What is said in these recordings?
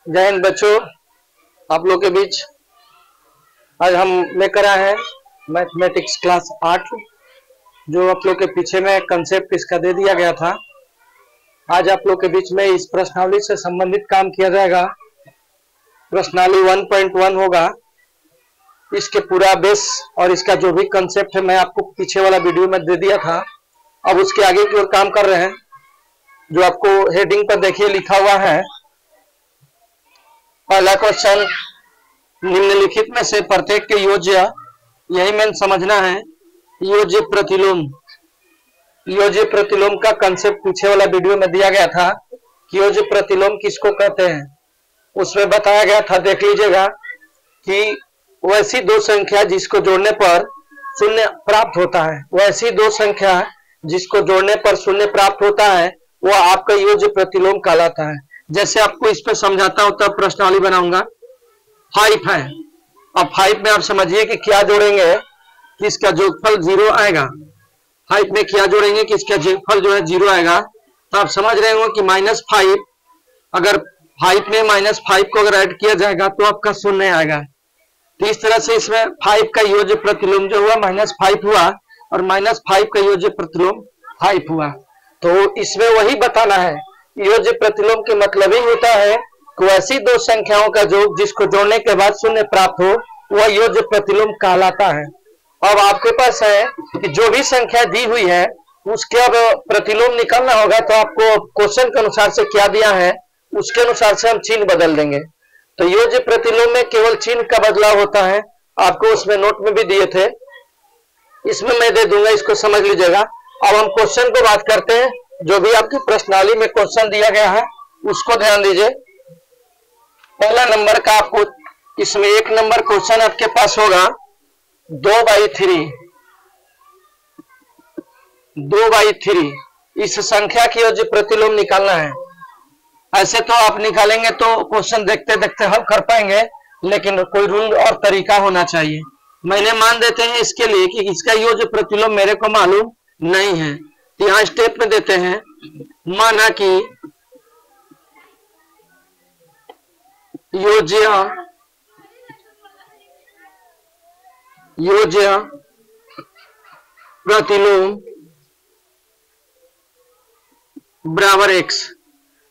जय हिंद बच्चों, आप लोग के बीच आज हम लेकर आए हैं मैथमेटिक्स क्लास 8, जो आप लोग के पीछे में कंसेप्ट इसका दे दिया गया था। आज आप लोग के बीच में इस प्रश्नावली से संबंधित काम किया जाएगा। प्रश्नावली 1.1 होगा। इसके पूरा बेस और इसका जो भी कंसेप्ट है मैं आपको पीछे वाला वीडियो में दे दिया था। अब उसके आगे की ओर काम कर रहे हैं। जो आपको हेडिंग पर देखिए लिखा हुआ है, पहला क्वेश्चन, निम्नलिखित में से प्रत्येक के योज्य, यही मेन समझना है, योज्य प्रतिलोम। योज्य प्रतिलोम का कंसेप्ट पीछे वाला वीडियो में दिया गया था कि योज्य प्रतिलोम किसको कहते हैं। उसमें बताया गया था, देख लीजिएगा, कि वैसी दो संख्या जिसको जोड़ने पर शून्य प्राप्त होता है, वैसी दो संख्या जिसको जोड़ने पर शून्य प्राप्त होता है, वह आपका योज्य प्रतिलोम कहलाता है। जैसे आपको इस पे समझाता हूं तब प्रश्नावली बनाऊंगा। 5 है, अब 5 में आप समझिए कि क्या जोड़ेंगे कि इसका जोगफल 0 आएगा। 5 में क्या जोड़ेंगे कि इसका जोगफल जो है 0 आएगा। तो आप समझ रहे हो कि -5, अगर 5 में -5 को अगर ऐड किया जाएगा तो आपका 0 आएगा। तो इस तरह से इसमें 5 का योज्य प्रतिलोम जो हुआ -5 हुआ, और -5 का योज्य प्रतिलोम 5 हुआ। तो इसमें वही बताना है, योज्य प्रतिलोम के मतलब ही होता है कि ऐसी दो संख्याओं का योग जिसको जोड़ने के बाद शून्य प्राप्त हो, वह योज्य प्रतिलोम कहलाता है। अब आपके पास है कि जो भी संख्या दी हुई है उसके अब प्रतिलोम निकालना होगा, तो आपको क्वेश्चन के अनुसार से क्या दिया है उसके अनुसार से हम चिन्ह बदल देंगे। तो योज्य प्रतिलोम में केवल चिन्ह का बदलाव होता है। आपको उसमें नोट में भी दिए थे, इसमें मैं दे दूंगा, इसको समझ लीजिएगा। अब हम क्वेश्चन को बात करते हैं। जो भी आपकी प्रश्नावली में क्वेश्चन दिया गया है उसको ध्यान दीजिए। पहला नंबर का आपको इसमें 1 नंबर क्वेश्चन आपके पास होगा 2/3। 2/3 इस संख्या की योज्य प्रतिलोम निकालना है। ऐसे तो आप निकालेंगे तो क्वेश्चन देखते देखते हल कर पाएंगे, लेकिन कोई रूल और तरीका होना चाहिए। मैंने मान देते हैं इसके लिए कि इसका योज्य प्रतिलोम मेरे को मालूम नहीं है, तो यहां स्टेप में देते हैं, माना कि योज्य प्रतिलोम बराबर x।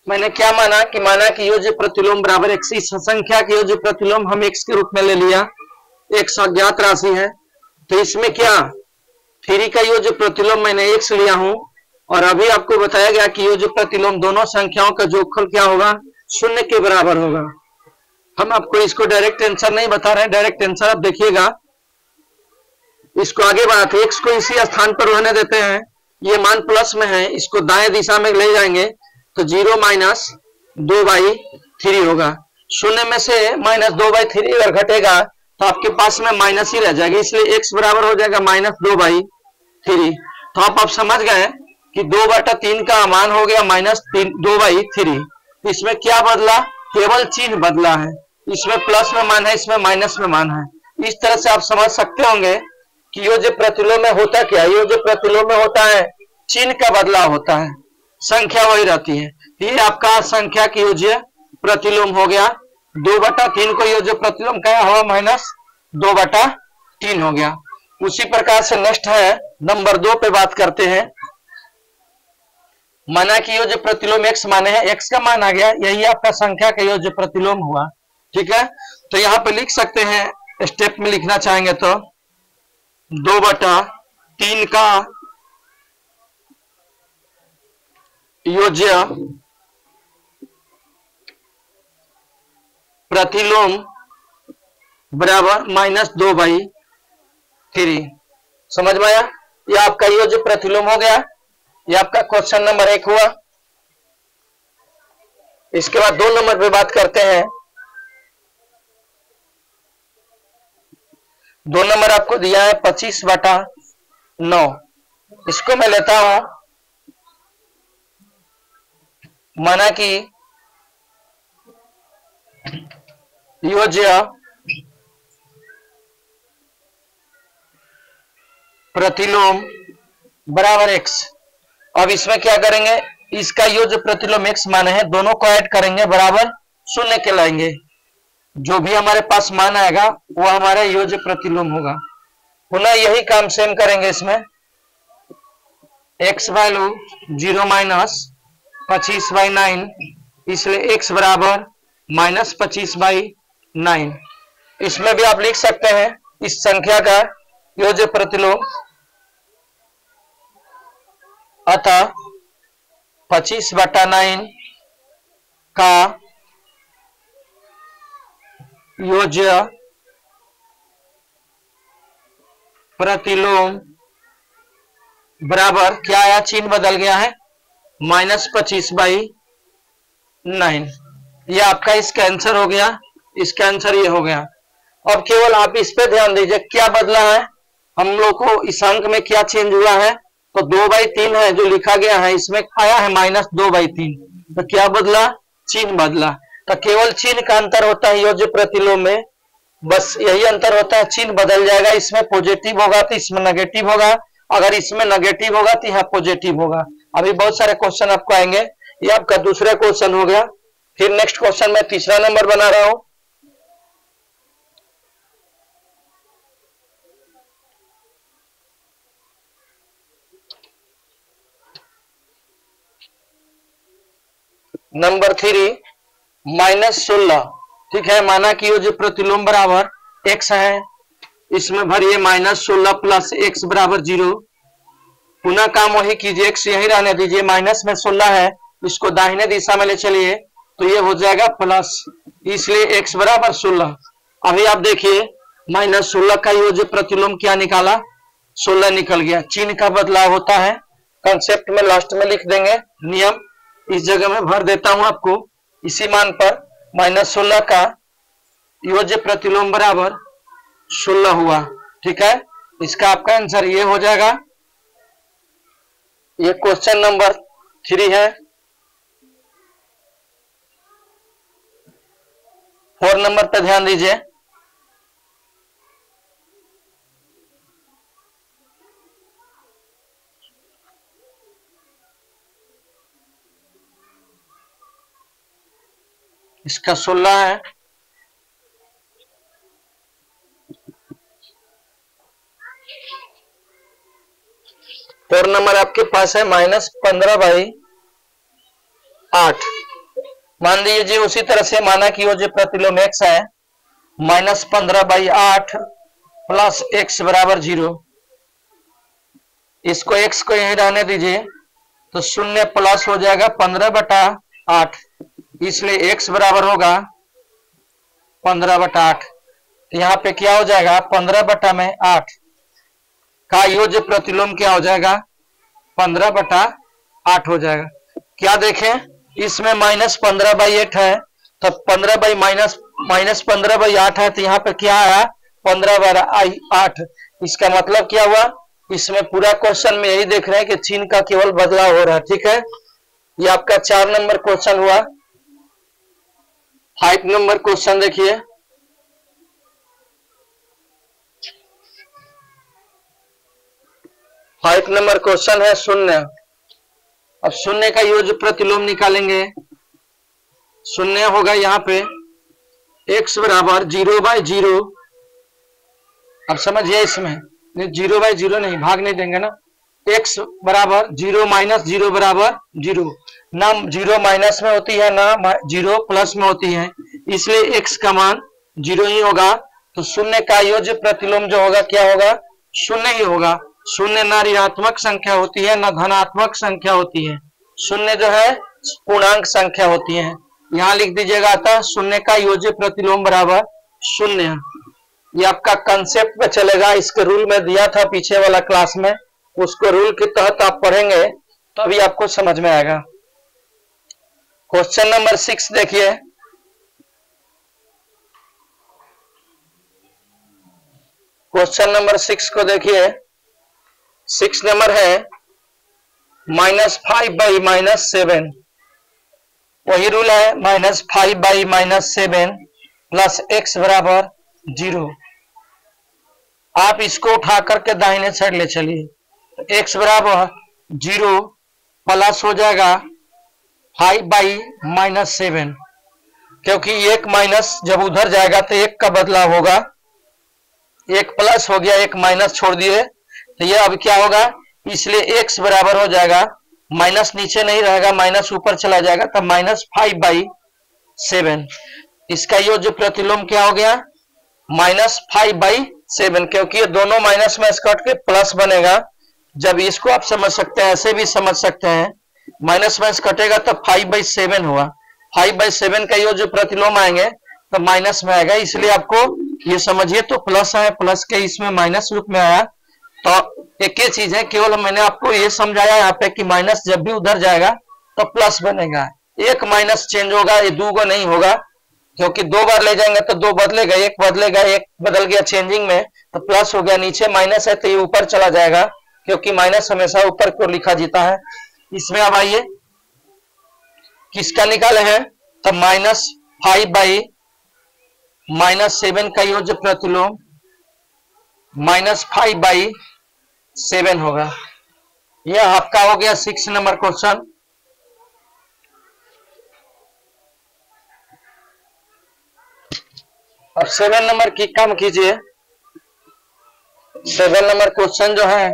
मैंने क्या माना कि योज्य प्रतिलोम बराबर x। इस संख्या की योज्य प्रतिलोम हम x के रूप में ले लिया। x अज्ञात राशि है, तो इसमें क्या 3 का योज्य प्रतिलोम मैंने x लिया हूं, और अभी आपको बताया गया कि योज्य प्रतिलोम दोनों संख्याओं का जोगफल क्या होगा, 0 के बराबर होगा। हम आपको इसको डायरेक्ट आंसर नहीं बता रहे हैं, डायरेक्ट आंसर आप देखिएगा। इसको आगे बढ़ाते, x को इसी स्थान पर रहने देते हैं, ये मान प्लस में है, इसको दाएं दिशा में ले जाएंगे तो 0 - 2/3 होगा। 0 में से -2/3 अगर घटेगा तो आपके पास में माइनस ही रह जाएगा, इसलिए x बराबर हो जाएगा -2/3। तो आप समझ गए कि 2/3 का मान हो गया -2/3। इसमें क्या बदला, केवल चिन्ह बदला है। इसमें प्लस में मान है, इसमें माइनस में मान है। इस तरह से आप समझ सकते होंगे कि योज्य प्रतिलोम में होता क्या है। योज्य प्रतिलोम में होता है चिन्ह का बदलाव होता है, संख्या वही रहती है। ये आपका संख्या की योज्य प्रतिलोम हो गया। 2/3 को योज्य प्रतिलोम क्या हुआ, -2/3 हो गया। उसी प्रकार से नेक्स्ट है नंबर 2 पे बात करते हैं। माना कि योज्य प्रतिलोम x माने हैं, x का मान आ गया, यही आपका संख्या का योज्य प्रतिलोम हुआ। ठीक है, तो यहां पे लिख सकते हैं, स्टेप में लिखना चाहेंगे तो 2/3 का योज्य प्रतिलोम बराबर -2/3। समझ में आया? यह आपका योज्य प्रतिलोम हो गया। यह आपका क्वेश्चन नंबर 1 हुआ। इसके बाद 2 नंबर पे बात करते हैं। 2 नंबर आपको दिया है 25/9। इसको मैं लेता हूं, माना कि योज्य प्रतिलोम बराबर x। अब इसमें क्या करेंगे, इसका योज्य प्रतिलोम x माने हैं, दोनों को ऐड करेंगे बराबर शून्य कहलाएंगे। जो भी हमारे पास मान आएगा वो हमारा योज्य प्रतिलोम होगा। पुनः यही काम सेम करेंगे इसमें। x वैल्यू 0 माइनस 25/9, इसलिए x बराबर -25/9। इसमें भी आप लिख सकते हैं इस संख्या का योज्य प्रतिलोम, अतः 25/9 का योज्य प्रतिलोम बराबर क्या आया, चिन्ह बदल गया है, -25/9। ये आपका इसका आंसर हो गया, इसका आंसर ये हो गया। अब केवल आप इस पे ध्यान दीजिए क्या बदला है, हम लोग को इस अंक में क्या चेंज हुआ है, तो 2/3 है जो लिखा गया है, इसमें आया है -2/3। तो क्या बदला, चिन्ह बदला। तो केवल चिन्ह का अंतर होता है योज्य प्रतिलोम में, बस यही अंतर होता है, चिन्ह बदल जाएगा। इसमें पॉजिटिव होगा तो इसमें नेगेटिव होगा, अगर इसमें नेगेटिव होगा तो यहाँ पॉजिटिव होगा। अभी बहुत सारे क्वेश्चन आपको आएंगे, ये आपका दूसरा क्वेश्चन हो गया। फिर नेक्स्ट क्वेश्चन में तीसरा नंबर बना रहा हूं। नंबर 3 -16, ठीक है। माना कि योज्य प्रतिलोम बराबर x है, इसमें भरिए -16 प्लस x बराबर 0। पुनः काम वही कीजिए, x यही रहने दीजिए, माइनस में 16 है, इसको दाहिने दिशा में ले चलिए तो ये हो जाएगा प्लस, इसलिए x बराबर 16। अभी आप देखिए -16 का योज्य प्रतिलोम क्या निकाला, 16 निकल गया। चिन्ह का बदलाव होता है, कंसेप्ट में लास्ट में लिख देंगे, नियम इस जगह में भर देता हूं आपको। इसी मान पर -16 का योज्य प्रतिलोम बराबर 16 हुआ, ठीक है। इसका आपका आंसर ये हो जाएगा। ये क्वेश्चन नंबर 3 है। 4 नंबर पे ध्यान दीजिए। इसका 16 है। और नंबर आपके पास है -15/8। मान लीजिए उसी तरह से माना कि योज्य प्रतिलोम x है, -15/8 प्लस x बराबर 0। इसको x को यहीं रहने दीजिए तो 0 प्लस हो जाएगा 15/8, इसलिए x बराबर होगा 15/8। यहाँ पे क्या हो जाएगा, 15/8 का योज्य प्रतिलोम क्या हो जाएगा, 15/8 हो जाएगा। क्या देखें, इसमें -15/8 है, तो 15/8 है, तो यहाँ पे क्या आया 15/8। इसका मतलब क्या हुआ, इसमें पूरा क्वेश्चन में यही देख रहे हैं कि चिन्ह का केवल बदलाव हो रहा है, ठीक है। ये आपका 4 नंबर क्वेश्चन हुआ। 5 नंबर क्वेश्चन देखिए। फाइव नंबर क्वेश्चन है शून्य। अब शून्य का योज्य प्रतिलोम निकालेंगे। शून्य होगा यहाँ पे x बराबर 0/0। अब समझिए, इसमें 0/0 नहीं, भाग नहीं देंगे ना। x बराबर 0 माइनस 0 बराबर 0, ना 0 माइनस में होती है ना 0 प्लस में होती है, इसलिए x का मान 0 ही होगा। तो शून्य का योज्य प्रतिलोम जो होगा क्या होगा, शून्य ही होगा। शून्य ना ऋणात्मक संख्या होती है ना धनात्मक संख्या होती है, शून्य जो है पूर्णांक संख्या होती है। यहाँ लिख दीजिएगा, अतः शून्य का योज्य प्रतिलोम बराबर 0। ये आपका कंसेप्ट पे चलेगा, इसके रूल में दिया था पीछे वाला क्लास में, उसको रूल के तहत आप पढ़ेंगे तो अभी आपको समझ में आएगा। क्वेश्चन नंबर 6 देखिए। क्वेश्चन नंबर 6 को देखिए। 6 नंबर है -5/-7। वही रूल है, -5/-7 प्लस x बराबर 0। आप इसको उठा करके दाहिने साइड ले चलिए, x बराबर 0 प्लस हो जाएगा 5/-7। क्योंकि एक माइनस जब उधर जाएगा तो एक का बदलाव होगा, एक प्लस हो गया, एक माइनस छोड़ दिए, तो ये अब क्या होगा, इसलिए x बराबर हो जाएगा, माइनस नीचे नहीं रहेगा, माइनस ऊपर चला जाएगा, तब -5/7। इसका योज्य प्रतिलोम क्या हो गया, -5/7, क्योंकि ये दोनों माइनस में कट के प्लस बनेगा। जब इसको आप समझ सकते हैं, ऐसे भी समझ सकते हैं, माइनस में कटेगा तो 5/7 हुआ, 5/7 का योज्य प्रतिलोम आएंगे तो माइनस में आएगा, इसलिए आपको ये समझिए तो प्लस है, प्लस के इसमें माइनस रूप में आया। तो एक ही चीज है, केवल मैंने आपको ये समझाया यहाँ पे कि माइनस जब भी उधर जाएगा तो प्लस बनेगा, एक माइनस चेंज होगा, ये दो नहीं होगा, क्योंकि दो बार ले जाएंगे तो दो बदलेगा, एक बदलेगा, एक बदल गया चेंजिंग में तो प्लस हो गया, नीचे माइनस है तो ये ऊपर चला जाएगा, क्योंकि माइनस हमेशा ऊपर को लिखा जाता है। इसमें अब आइए किसका निकाले हैं, तो -5/7 का योज्य प्रतिलोम -5/7 होगा। यह आपका हो गया 6 नंबर क्वेश्चन। अब 7 नंबर की काम कीजिए। 7 नंबर क्वेश्चन जो है,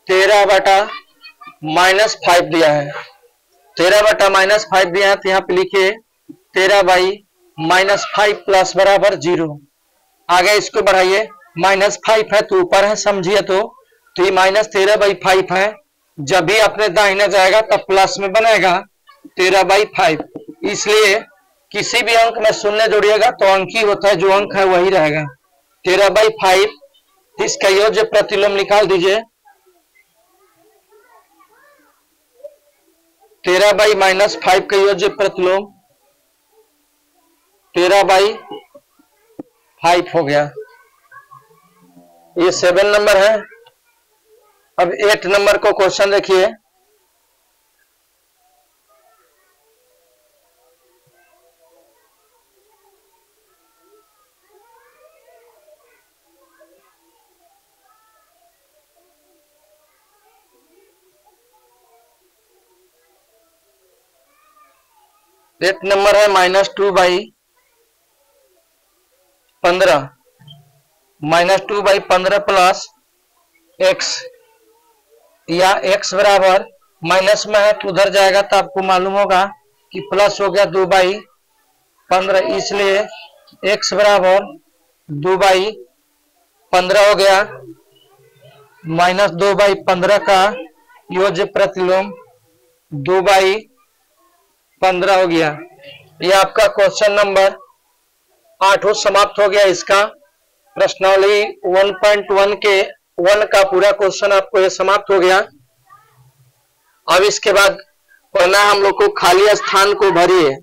-13/-5 दिया है, 13/-5 दिया है, तो यहाँ पे लिखिए 13/-5 प्लस बराबर 0। आगे इसको बढ़ाइए, -5 है तो ऊपर है, समझिए तो ये -13/5 है, जब भी अपने दाहिने जाएगा तब प्लस में बनेगा 13/5, इसलिए किसी भी अंक में शून्य जोड़िएगा तो अंक ही होता है, जो अंक है वही रहेगा। 13/5, इसका योज्य प्रतिलोम निकाल दीजिए, 13/-5 का योज्य प्रतिलोम 13/5 हो गया। ये 7 नंबर है। अब 8 नंबर को क्वेश्चन देखिए। एट नंबर है -2/15, -2/15 प्लस x, या x बराबर माइनस में है तो उधर जाएगा तो आपको मालूम होगा कि प्लस हो गया 2/15, इसलिए x बराबर 2/15 हो गया, -2/15 का योज्य प्रतिलोम 2/15 हो गया। यह आपका क्वेश्चन नंबर 8 समाप्त हो गया। इसका प्रश्नावली 1.1 के 1 का पूरा क्वेश्चन आपको ये समाप्त हो गया। अब इसके बाद पढ़ना है हम लोग को खाली स्थान को भरिए,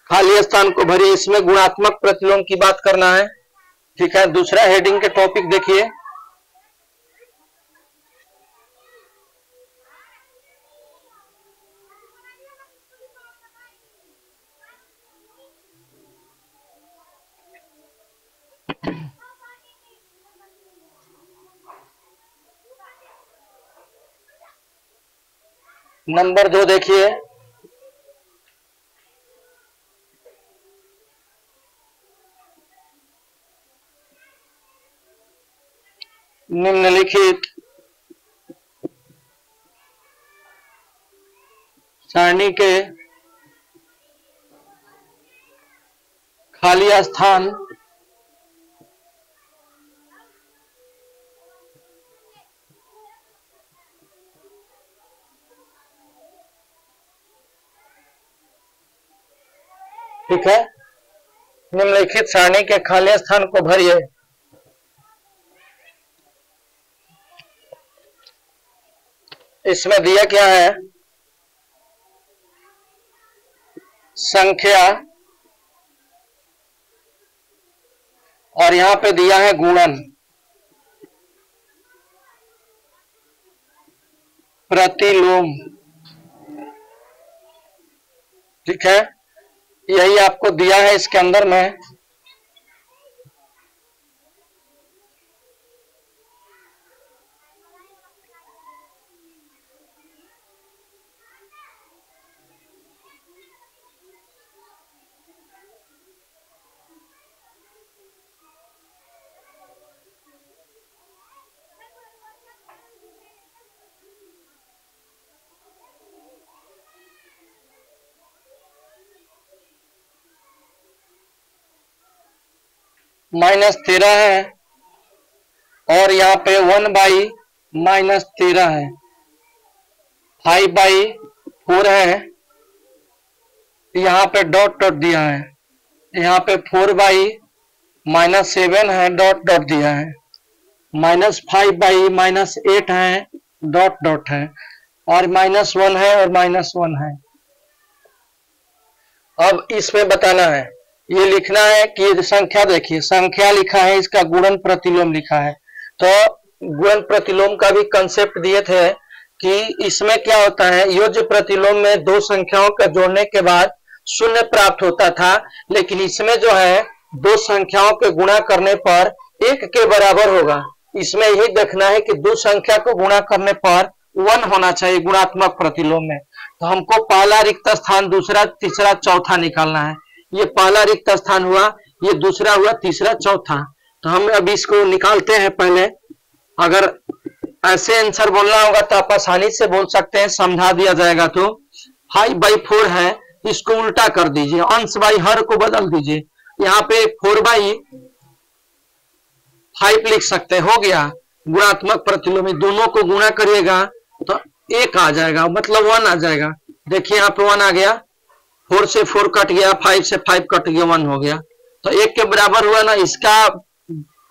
खाली स्थान को भरिए, इसमें गुणात्मक प्रतिलोम की बात करना है। ठीक है, दूसरा हेडिंग के टॉपिक देखिए, नंबर 2 देखिए, निम्नलिखित सारणी के खाली स्थान ठीक है, निम्नलिखित सारणी के खाली स्थान को भरिए। इसमें दिया क्या है, संख्या और यहां पे दिया है गुणन, प्रतिलोम। ठीक है, यही आपको दिया है इसके अंदर में। -13 है और यहाँ पे 1/-13 है, 5/4 है, यहाँ पे डॉट डॉट दिया है, यहाँ पे 4/-7 है, डॉट डॉट दिया है, -5/-8 है, डॉट डॉट है, और -1 है और -1 है। अब इसमें बताना है, ये लिखना है कि ये संख्या देखिए, संख्या लिखा है, इसका गुणन प्रतिलोम लिखा है। तो गुणन प्रतिलोम का भी कंसेप्ट दिए थे कि इसमें क्या होता है, योज्य प्रतिलोम में दो संख्याओं का जोड़ने के बाद शून्य प्राप्त होता था, लेकिन इसमें जो है दो संख्याओं के गुणा करने पर 1 के बराबर होगा। इसमें यही देखना है कि दो संख्या को गुणा करने पर 1 होना चाहिए गुणात्मक प्रतिलोम में। तो हमको पहला रिक्त स्थान, दूसरा, तीसरा, चौथा निकालना है। ये पहला रिक्त स्थान हुआ, ये दूसरा हुआ, तीसरा, चौथा। तो हम अब इसको निकालते हैं। पहले अगर ऐसे आंसर बोलना होगा तो आप आसानी से बोल सकते हैं, समझा दिया जाएगा। तो 5/4 है, इसको उल्टा कर दीजिए, अंश बाई हर को बदल दीजिए, यहाँ पे 4/5 लिख सकते हैं, हो गया गुणात्मक प्रतिलोम। दोनों को गुणा करिएगा तो 1 आ जाएगा, मतलब 1 आ जाएगा। देखिए यहाँ पे 1 आ गया, 4 से 4 कट गया, 5 से 5 कट गया, 1 हो गया। तो 1 के बराबर हुआ ना इसका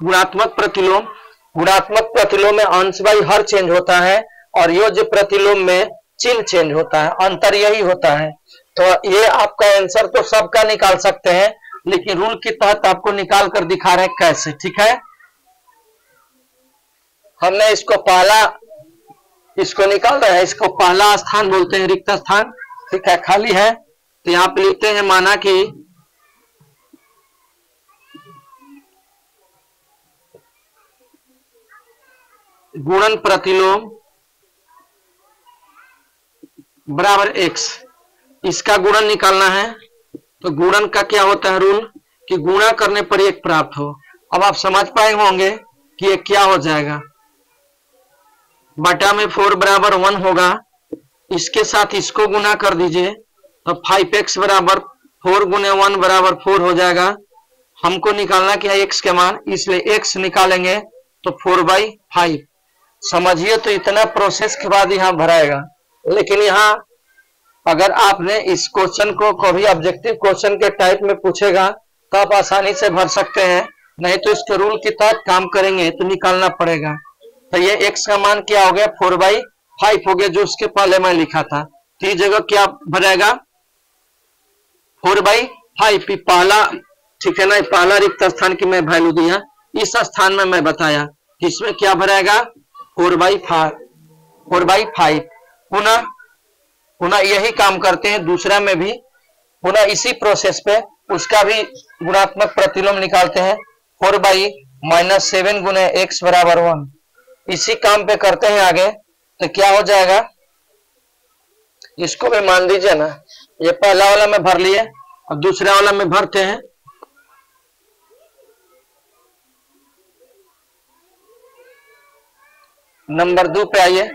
गुणात्मक प्रतिलोम। गुणात्मक प्रतिलोम में अंश बाई हर चेंज होता है और योज्य प्रतिलोम में चिन्ह चेंज होता है, अंतर यही होता है। तो ये आपका आंसर तो सबका निकाल सकते हैं, लेकिन रूल के तहत आपको निकाल कर दिखा रहे हैं कैसे, ठीक है। हमने इसको निकाल रहे हैं, इसको पहला स्थान बोलते हैं, रिक्त स्थान, ठीक है, खाली है। तो यहाँ पे लिखते हैं, माना कि गुणन प्रतिलोम बराबर x, इसका गुणन निकालना है। तो गुणन का क्या होता है रूल, कि गुणा करने पर 1 प्राप्त हो। अब आप समझ पाए होंगे कि ये क्या हो जाएगा, बटा में 4 बराबर 1 होगा, इसके साथ इसको गुना कर दीजिए तो 5x बराबर 4 गुने 1 बराबर 4 हो जाएगा। हमको निकालना क्या है x के मान, इसलिए x निकालेंगे तो 4/5। समझिए, तो इतना प्रोसेस के बाद यहाँ भराएगा। लेकिन यहाँ अगर आपने इस क्वेश्चन को कभी ऑब्जेक्टिव क्वेश्चन के टाइप में पूछेगा तो आप आसानी से भर सकते हैं, नहीं तो इसके रूल के तहत काम करेंगे तो निकालना पड़ेगा। तो ये x का मान क्या हो गया, 4/5 हो गया, जो उसके पहले मैं लिखा था। तो इस जगह क्या भरेगा, 4/5 पहला, ठीक है ना, पहला रिक्त स्थान की मैं वैल्यू दिया, इस स्थान में मैं बताया कि इसमें क्या भरेगा, 4/5। पुनः यही काम करते हैं दूसरा में भी, पुनः इसी प्रोसेस पे उसका भी गुणात्मक प्रतिलोम निकालते हैं। 4/-7 गुने x बराबर 1, इसी काम पे करते हैं आगे। तो क्या हो जाएगा, इसको भी मान दीजिए ना, ये पहला वाला में भर लिए और दूसरा वाला में भरते हैं। नंबर 2 पे आइए।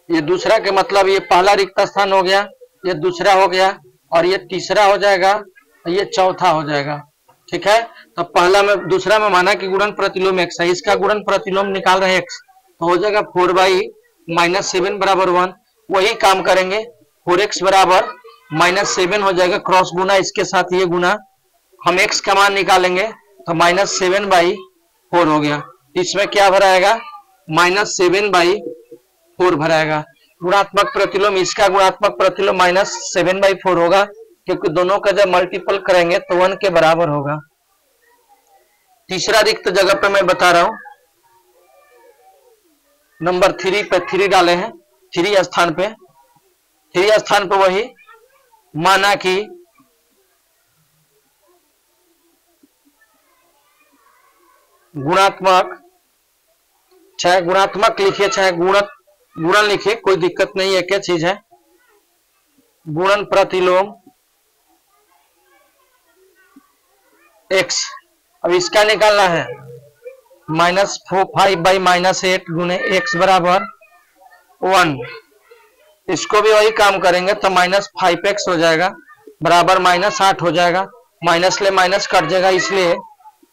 ये दूसरा के मतलब ये पहला रिक्त स्थान हो गया, ये दूसरा हो गया, और ये तीसरा हो जाएगा, ये चौथा हो जाएगा, ठीक है। तो पहला में, दूसरा में माना कि गुणन प्रतिलोम x है, इसका गुणन प्रतिलोम निकाल रहे हैं x, तो हो जाएगा 4/-7 बराबर 1। वही काम करेंगे, 4x बराबर -7 हो जाएगा, क्रॉस गुना इसके साथ ये गुना, हम x का मान निकालेंगे तो -7/4 हो गया। इसमें क्या भराएगा, -7/4 भराएगा। गुणात्मक प्रतिलोम, इसका गुणात्मक प्रतिलोम -7/4 होगा, क्योंकि दोनों का जब मल्टीपल करेंगे तो 1 के बराबर होगा। तीसरा रिक्त जगह पे मैं बता रहा हूं, नंबर 3 पे 3 डाले हैं, 3 स्थान पे वही माना कि गुणात्मक, चाहे गुणात्मक लिखिए चाहे गुणन लिखिए, कोई दिक्कत नहीं, एक ही चीज है। गुणन प्रतिलोम x, अब इसका निकालना है, -5/-8 गुने x बराबर 1। इसको भी वही काम करेंगे तो -5x हो जाएगा। बराबर -8 हो जाएगा, माइनस ले माइनस कट जाएगा, इसलिए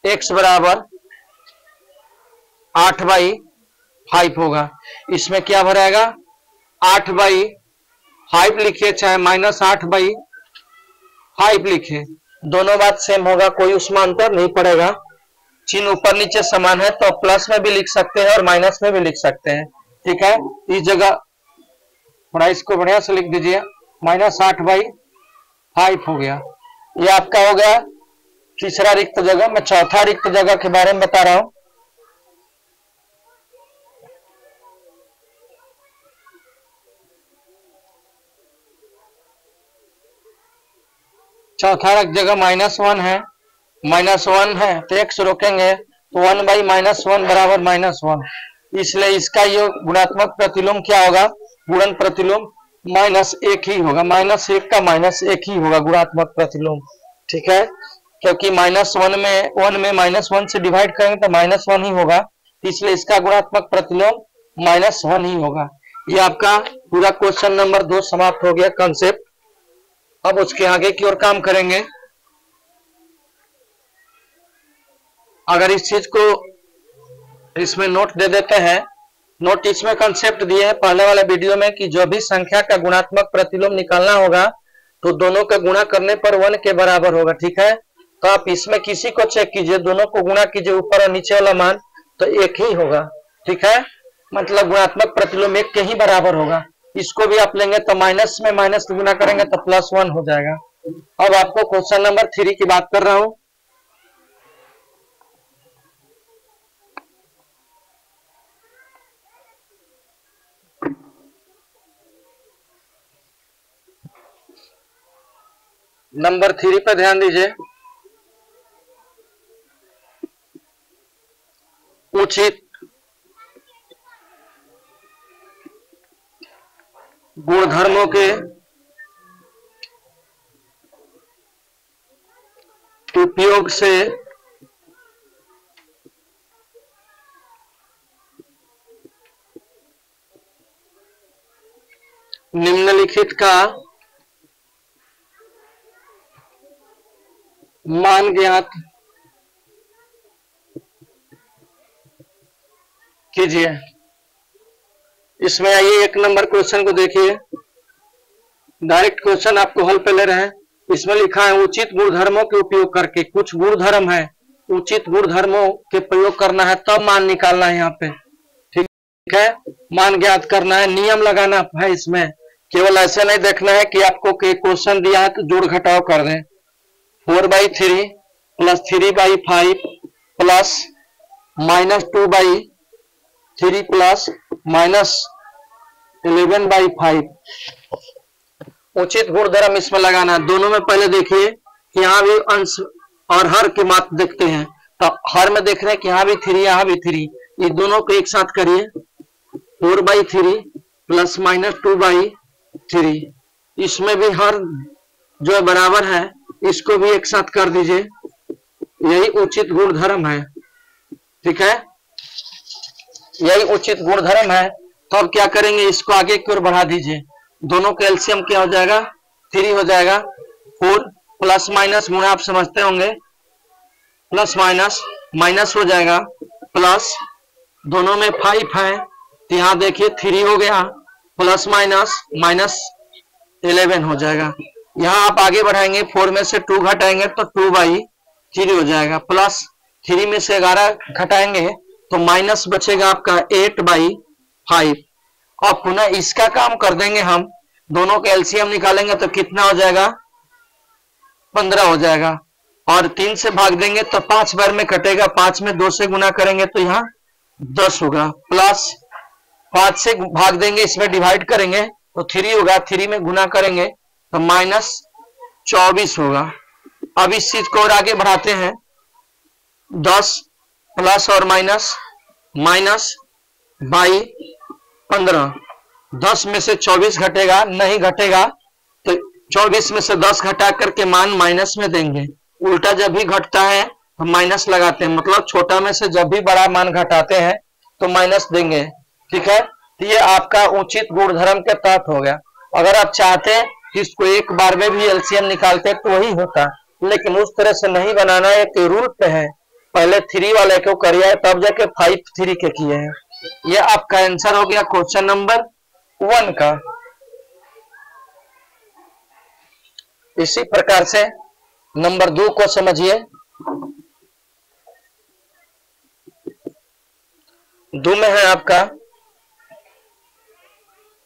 x बराबर 8/5 होगा। इसमें क्या भराएगा, 8/5 लिखिए चाहे -8/5 लिखिए, दोनों बात सेम होगा, कोई उसमें अंतर नहीं पड़ेगा। चिन्ह ऊपर नीचे समान है तो प्लस में भी लिख सकते हैं और माइनस में भी लिख सकते हैं, ठीक है। इस जगह थोड़ा इसको बढ़िया से लिख दीजिए, -8/5 हो गया। ये आपका हो गया तीसरा रिक्त जगह। मैं चौथा रिक्त जगह के बारे में बता रहा हूं। चौथा रिक्त जगह -1 है, -1 है तो x रोकेंगे तो 1/-1 बराबर -1, इसलिए इसका ये गुणात्मक प्रतिलोम क्या होगा, गुणन प्रतिलोम -1 ही होगा, -1 का -1 ही होगा गुणात्मक प्रतिलोम, ठीक है। क्योंकि -1 में -1 से डिवाइड करेंगे तो -1 ही होगा, इसलिए इसका गुणात्मक प्रतिलोम -1 ही होगा। ये आपका पूरा क्वेश्चन नंबर 2 समाप्त हो गया कंसेप्ट। अब उसके आगे की ओर काम करेंगे। अगर इस चीज को इसमें नोट दे देते हैं, नोट इसमें कंसेप्ट दिए हैं पहले वाले वीडियो में कि जो भी संख्या का गुणात्मक प्रतिलोम निकालना होगा तो दोनों का गुणा करने पर 1 के बराबर होगा, ठीक है। तो आप इसमें किसी को चेक कीजिए, दोनों को गुणा कीजिए, ऊपर और नीचे वाला मान तो 1 ही होगा, ठीक है। मतलब गुणात्मक प्रतिलोम 1 के ही बराबर होगा। इसको भी आप लेंगे तो माइनस में माइनस गुना करेंगे तो +1 हो जाएगा। अब आपको क्वेश्चन नंबर 3 की बात कर रहा हूं। नंबर 3 पर ध्यान दीजिए। उचित गुणधर्मों के उपयोग से निम्नलिखित का मान ज्ञात कीजिए। इसमें आइए 1 नंबर क्वेश्चन को देखिए, डायरेक्ट क्वेश्चन आपको हल पे ले रहे हैं। इसमें लिखा है उचित गुणधर्मों के उपयोग करके, कुछ गुणधर्म है, उचित गुणधर्मों के प्रयोग करना है तब मान निकालना है यहाँ पे, ठीक है। मान ज्ञात करना है, नियम लगाना है। इसमें केवल ऐसे नहीं देखना है कि आपको क्वेश्चन दिया है तो जोड़ घटाव कर दें। 4/3 प्लस 3/5 प्लस -2/3 प्लस -11/5। उचित गुणधर्म इसमें लगाना है। दोनों में पहले देखिए कि यहाँ भी अंश और हर की मात्रा देखते हैं, तो हर में देख रहे हैं कि यहाँ भी 3 यहाँ भी 3, ये दोनों को एक साथ करिए। 4/3 प्लस -2/3, इसमें भी हर जो बराबर है इसको भी एक साथ कर दीजिए, यही उचित गुणधर्म है, ठीक है। यही उचित गुणधर्म है। तो अब क्या करेंगे, इसको आगे की ओर बढ़ा दीजिए। दोनों का एलसीएम क्या हो जाएगा, 3 हो जाएगा। 4 प्लस माइनस गुणा आप समझते होंगे, प्लस माइनस माइनस हो जाएगा, प्लस दोनों में 5 है तो यहाँ देखिए 3 हो गया, प्लस माइनस -11 हो जाएगा। यहाँ आप आगे बढ़ाएंगे, 4 में से 2 घटाएंगे तो 2/3 हो जाएगा, प्लस 3 में से 11 घटाएंगे तो माइनस बचेगा आपका 8/5। और पुनः इसका काम कर देंगे हम, दोनों के एलसीएम निकालेंगे तो कितना हो जाएगा, 15 हो जाएगा। और 3 से भाग देंगे तो 5 बार में कटेगा, 5 में 2 से गुना करेंगे तो यहाँ 10 होगा, प्लस 5 से भाग देंगे, इसमें डिवाइड करेंगे तो 3 होगा, 3 में गुना करेंगे तो -24 होगा। अब इस चीज को और आगे बढ़ाते हैं, 10 प्लस और माइनस -15, 10 में से 24 घटेगा, नहीं घटेगा तो 24 में से 10 घटा करके मान माइनस में देंगे। उल्टा जब भी घटता है तो माइनस लगाते हैं, मतलब छोटा में से जब भी बड़ा मान घटाते हैं तो माइनस देंगे, ठीक है। तो ये आपका उचित गुणधर्म के तहत हो गया। अगर आप चाहते हैं इसको एक बार में भी एलसीएम निकालते तो वही होता, लेकिन उस तरह से नहीं बनाना है। एक रूल पे है, पहले 3 वाले को करिए तब जाके 5 3 के किए हैं। ये आपका आंसर हो गया क्वेश्चन नंबर 1 का। इसी प्रकार से नंबर 2 को समझिए। 2 में है आपका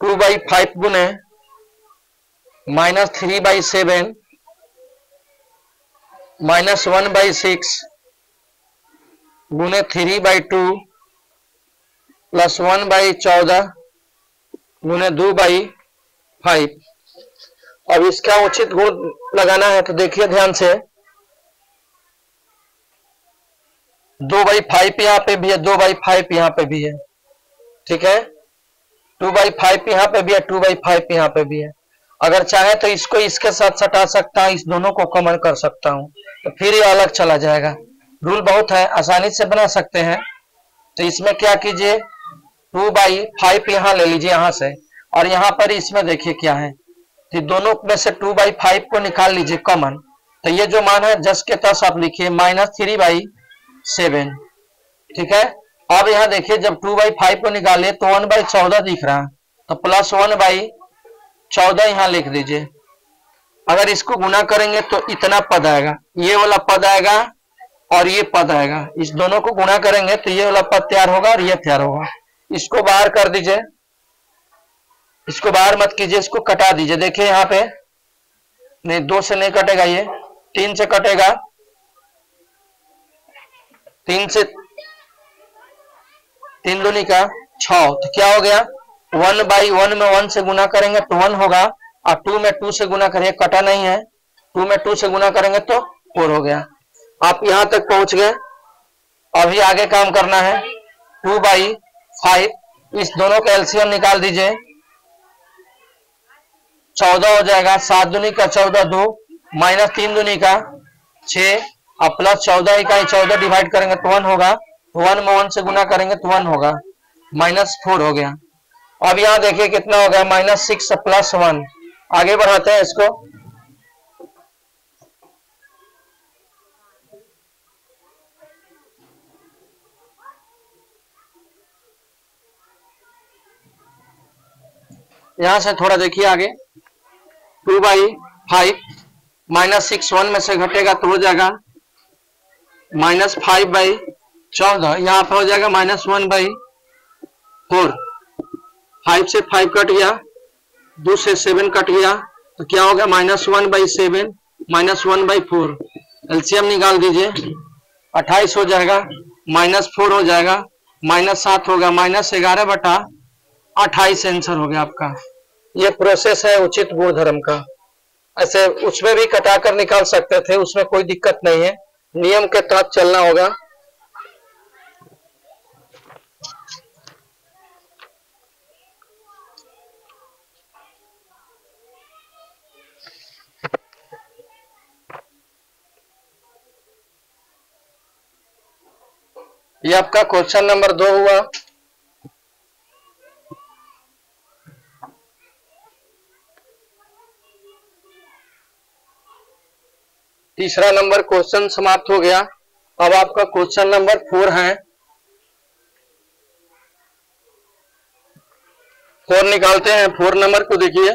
2/5 गुने -3/7 -1/6 गुने 3/2 प्लस 1/14 गुने 2/5। अब इसका उचित गुण लगाना है तो देखिए ध्यान से, 2/5 यहाँ पे भी है, 2/5 यहाँ पे भी है, ठीक है। 2/5 यहाँ पे भी है, 2/5 यहाँ पे भी है। अगर चाहे तो इसको इसके साथ सटा सकता हूं, इस दोनों को कॉमन कर सकता हूं, तो फिर ये अलग चला जाएगा। रूल बहुत है, आसानी से बना सकते हैं। तो इसमें क्या कीजिए, 2/5 यहाँ ले लीजिए यहाँ से, और यहाँ पर इसमें देखिए क्या है, तो दोनों में से 2/5 को निकाल लीजिए कॉमन। तो ये जो मान है जस के तस आप लिखिए -3/7, ठीक है। अब यहाँ देखिए जब 2/5 को निकालिए तो 1/14 दिख रहा है, तो प्लस 1/14 यहाँ लिख दीजिए। अगर इसको गुना करेंगे तो इतना पद आएगा, ये वाला पद आएगा और ये पद आएगा। इस दोनों को गुना करेंगे तो ये वाला पद तैयार होगा और ये तैयार होगा। इसको बाहर कर दीजिए, इसको बाहर मत कीजिए, इसको कटा दीजिए। देखिए यहाँ पे नहीं, 2 से नहीं कटेगा, ये 3 से कटेगा, 3 से 3 दूनी का 6, तो क्या हो गया 1/1 में 1 से गुना करेंगे तो 1 होगा, और 2 में 2 से गुना करिए, कटा नहीं है, 2 में 2 से गुना करेंगे तो 4 हो गया। आप यहां तक पहुंच गए। अभी आगे काम करना है। 2/5, इस दोनों का एलसीएम निकाल दीजिए, 14 हो जाएगा। 7 दूनी का 14 2, माइनस 3 दूनी का 6, अब प्लस 14 इकाई 14 डिवाइड करेंगे तो 1 होगा, 1 में 1 से गुना करेंगे तो 1 होगा, -4 हो गया। अब यहाँ देखिए कितना हो गया, -6 प्लस 1। आगे बढ़ाते हैं इसको। यहां से थोड़ा देखिए आगे, 2/5 -6 1 में से घटेगा तो हो जाएगा -5/14, यहाँ पे हो जाएगा -1/4। 5 से 5 कट गया, 2 से 7 कट गया, तो क्या हो गया -1/7 -1/4। एलसीएम निकाल दीजिए, 28 हो जाएगा, -4 हो जाएगा, -7 होगा, -11/28 आंसर हो गया आपका। ये प्रोसेस है उचित गुणधर्म का। ऐसे उसमें भी कटाकर निकाल सकते थे, उसमें कोई दिक्कत नहीं है, नियम के तहत चलना होगा। ये आपका क्वेश्चन नंबर 2 हुआ। तीसरा नंबर क्वेश्चन समाप्त हो गया। अब आपका क्वेश्चन नंबर 4 है। 4 निकालते हैं। 4 नंबर को देखिए,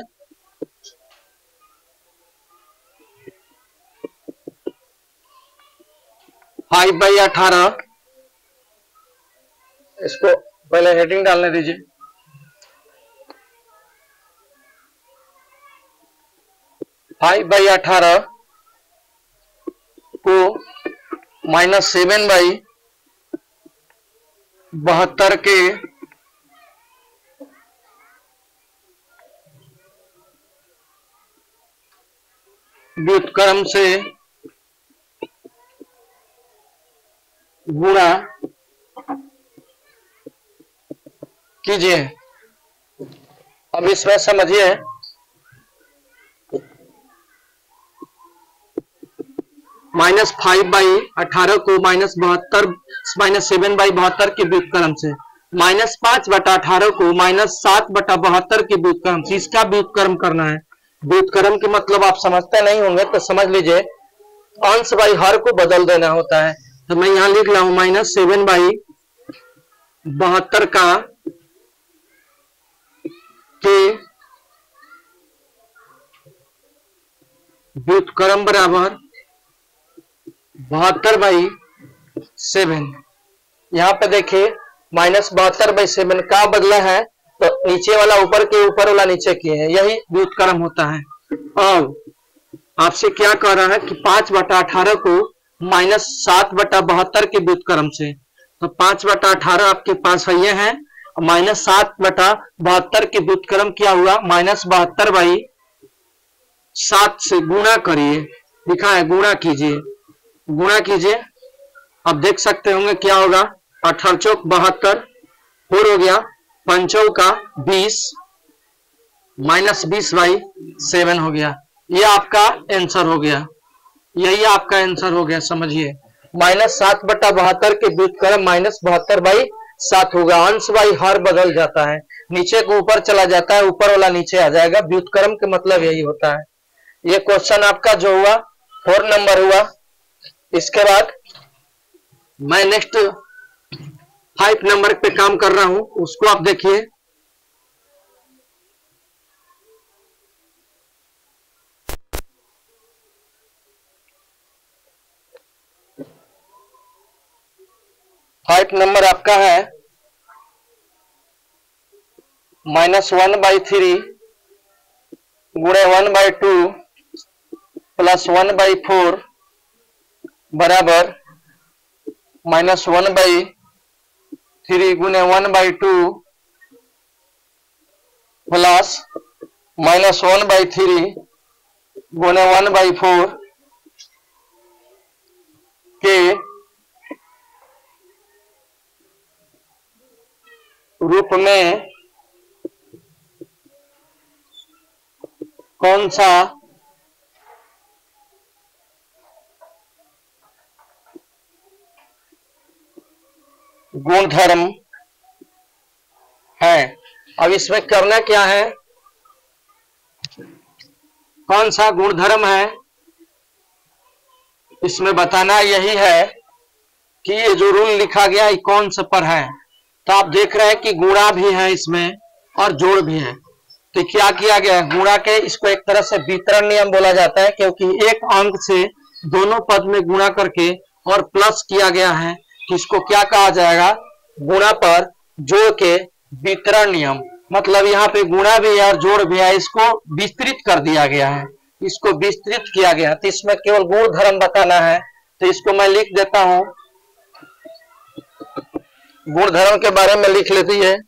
फाइव बाई 18, इसको पहले हेडिंग डालने दीजिए। फाइव बाई 18 को -7/72 के व्युत्क्रम से गुणा कीजिए। अब इसमें समझिए, -5/18 को -7/72 के व्युत्क्रम से, -5/18 को -7/72 के व्युत्क्रम से, इसका व्युत्क्रम करना है। व्युत्क्रम के मतलब आप समझते नहीं होंगे तो समझ लीजिए, अंश बाई हर को बदल देना होता है। तो मैं यहां लिख रहा हूं -7/72 का के व्युत्क्रम बराबर 72/7। यहाँ पे देखिए -72/7 का बदला है, तो नीचे वाला ऊपर के, ऊपर वाला नीचे के है, यही व्युत्क्रम होता है। अब आपसे क्या कह रहा है कि 5/18 को -7/72 के व्युत्क्रम से, तो 5/18 आपके पास है ये है, -7/72 के व्युत्क्रम क्या हुआ, -72/7 से गुणा करिए, लिखा है गुणा कीजिए, गुणा कीजिए। अब देख सकते होंगे क्या होगा, 18 चौक 72, 4 हो गया, 5 चौका 20, -20/7 हो गया। ये आपका आंसर हो गया, यही आपका आंसर हो गया, समझिए। -7/72 के व्युत्क्रम -72/7 होगा। अंश बाई हर बदल जाता है, नीचे को ऊपर चला जाता है, ऊपर वाला नीचे आ जाएगा। व्युत्क्रम के मतलब यही होता है। ये क्वेश्चन आपका जो हुआ 4 नंबर हुआ। इसके बाद मैं नेक्स्ट 5 नंबर पे काम कर रहा हूं, उसको आप देखिए। फाइव नंबर आपका है -1/3 गुणे 1/2 प्लस 1/4 बराबर -1/3 गुणे 1/2 प्लस -1/3 गुणे 1/4 के रूप में कौन सा गुणधर्म है। अब इसमें करना क्या है, कौन सा गुणधर्म है, इसमें बताना यही है कि ये जो रूल लिखा गया है कौन सा पर है। तो आप देख रहे हैं कि गुणा भी है इसमें और जोड़ भी है। तो क्या किया गया है, गुणा के इसको एक तरह से वितरण नियम बोला जाता है, क्योंकि एक अंक से दोनों पद में गुणा करके और प्लस किया गया है, कि इसको क्या कहा जाएगा, गुणा पर जोड़ के वितरण नियम। मतलब यहाँ पे गुणा भी है और जोड़ भी है, इसको विस्तृत कर दिया गया है, इसको विस्तृत किया गया। तो इसमें केवल गुणधर्म बताना है, तो इसको मैं लिख देता हूं, गुणधर्म के बारे में लिख लेती है।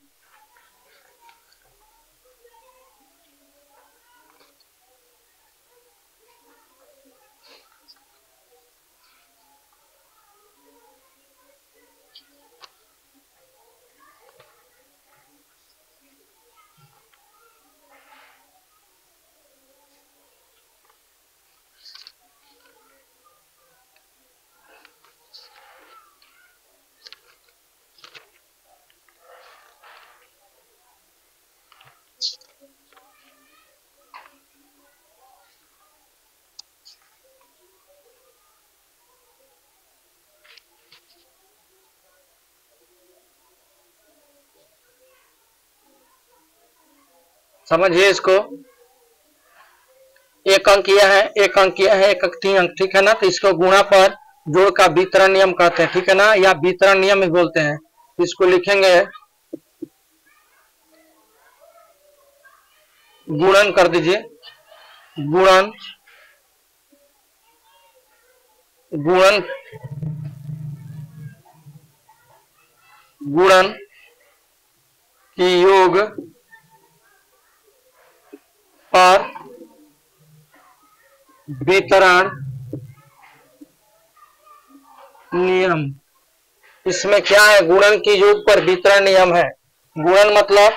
समझिए इसको, एक अंक यह है, एक अंक यह है, एक अंक 3 अंक, ठीक है ना। तो इसको गुणा पर जोड़ का वितरण नियम कहते हैं, ठीक है ना, या वितरण नियम भी बोलते हैं। इसको लिखेंगे, गुणन कर दीजिए, गुणन गुणन गुणन की योग पर वितरण नियम। इसमें क्या है, गुणन की योग पर वितरण नियम है। गुणन मतलब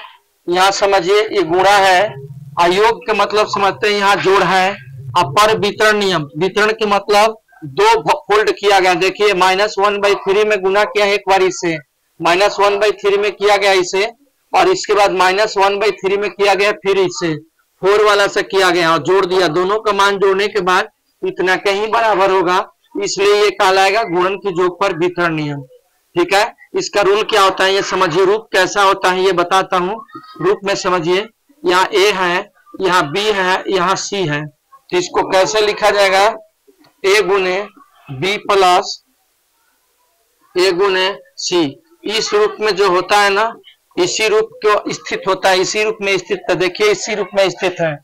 यहाँ समझिए ये गुणा है, अयोग के मतलब समझते हैं यहाँ जोड़ है। अब पर वितरण नियम, वितरण के मतलब दो फोल्ड किया गया। देखिए -1/3 में गुणा किया है एक बार इसे, -1/3 में किया गया इसे, और इसके बाद -1/3 में किया गया फिर इसे, 4 वाला से किया गया और जोड़ दिया, दोनों का मान जोड़ने के बाद इतना कहीं बराबर होगा, इसलिए ये कहलाएगा गुणन की जोग पर वितरण नियम। ठीक है, इसका रूल क्या होता है ये समझिए, रूप कैसा होता है ये बताता हूं। रूप में समझिए, यहाँ ए है, यहाँ बी है, यहाँ सी है, तो इसको कैसे लिखा जाएगा, ए गुने बी प्लस ए गुने सी। इस रूप में जो होता है ना, इसी रूप को स्थित होता है, इसी रूप में स्थित है, देखिए इसी रूप में स्थित है,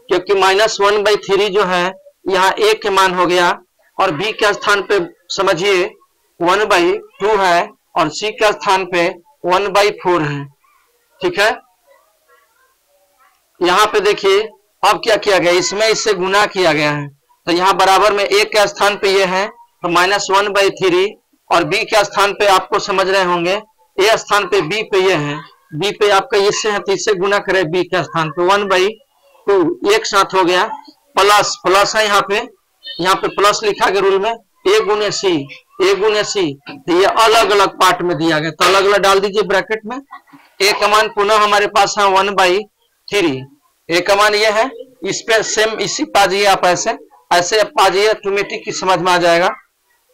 क्योंकि -1/3 जो है यहाँ ए के मान हो गया, और बी के स्थान पे समझिए 1/2 है, और सी के स्थान पे 1/4 है। ठीक है, यहाँ पे देखिए अब क्या किया गया, इसमें इससे गुना किया गया है, तो यहाँ बराबर में ए के स्थान पे ये है, तो -1/3, और बी के स्थान पे आपको समझ रहे होंगे, ए स्थान पे बी पे ये है, बी पे आपका इससे है, तो इससे गुना करें बी के स्थान पे 1/2, एक साथ हो गया, प्लस प्लस है यहाँ पे प्लस लिखा गया रूल में, ए गुने सी, ए गुने सी, तो ये अलग अलग पार्ट में दिया गया, तो अलग अलग डाल दीजिए ब्रैकेट में। ए का मान पुनः हमारे पास है 1/3, ए का मान ये है, इस पे सेम इसी पाजिए, आप ऐसे ऐसे पाजिए, ऑटोमेटिक की समझ में आ जाएगा,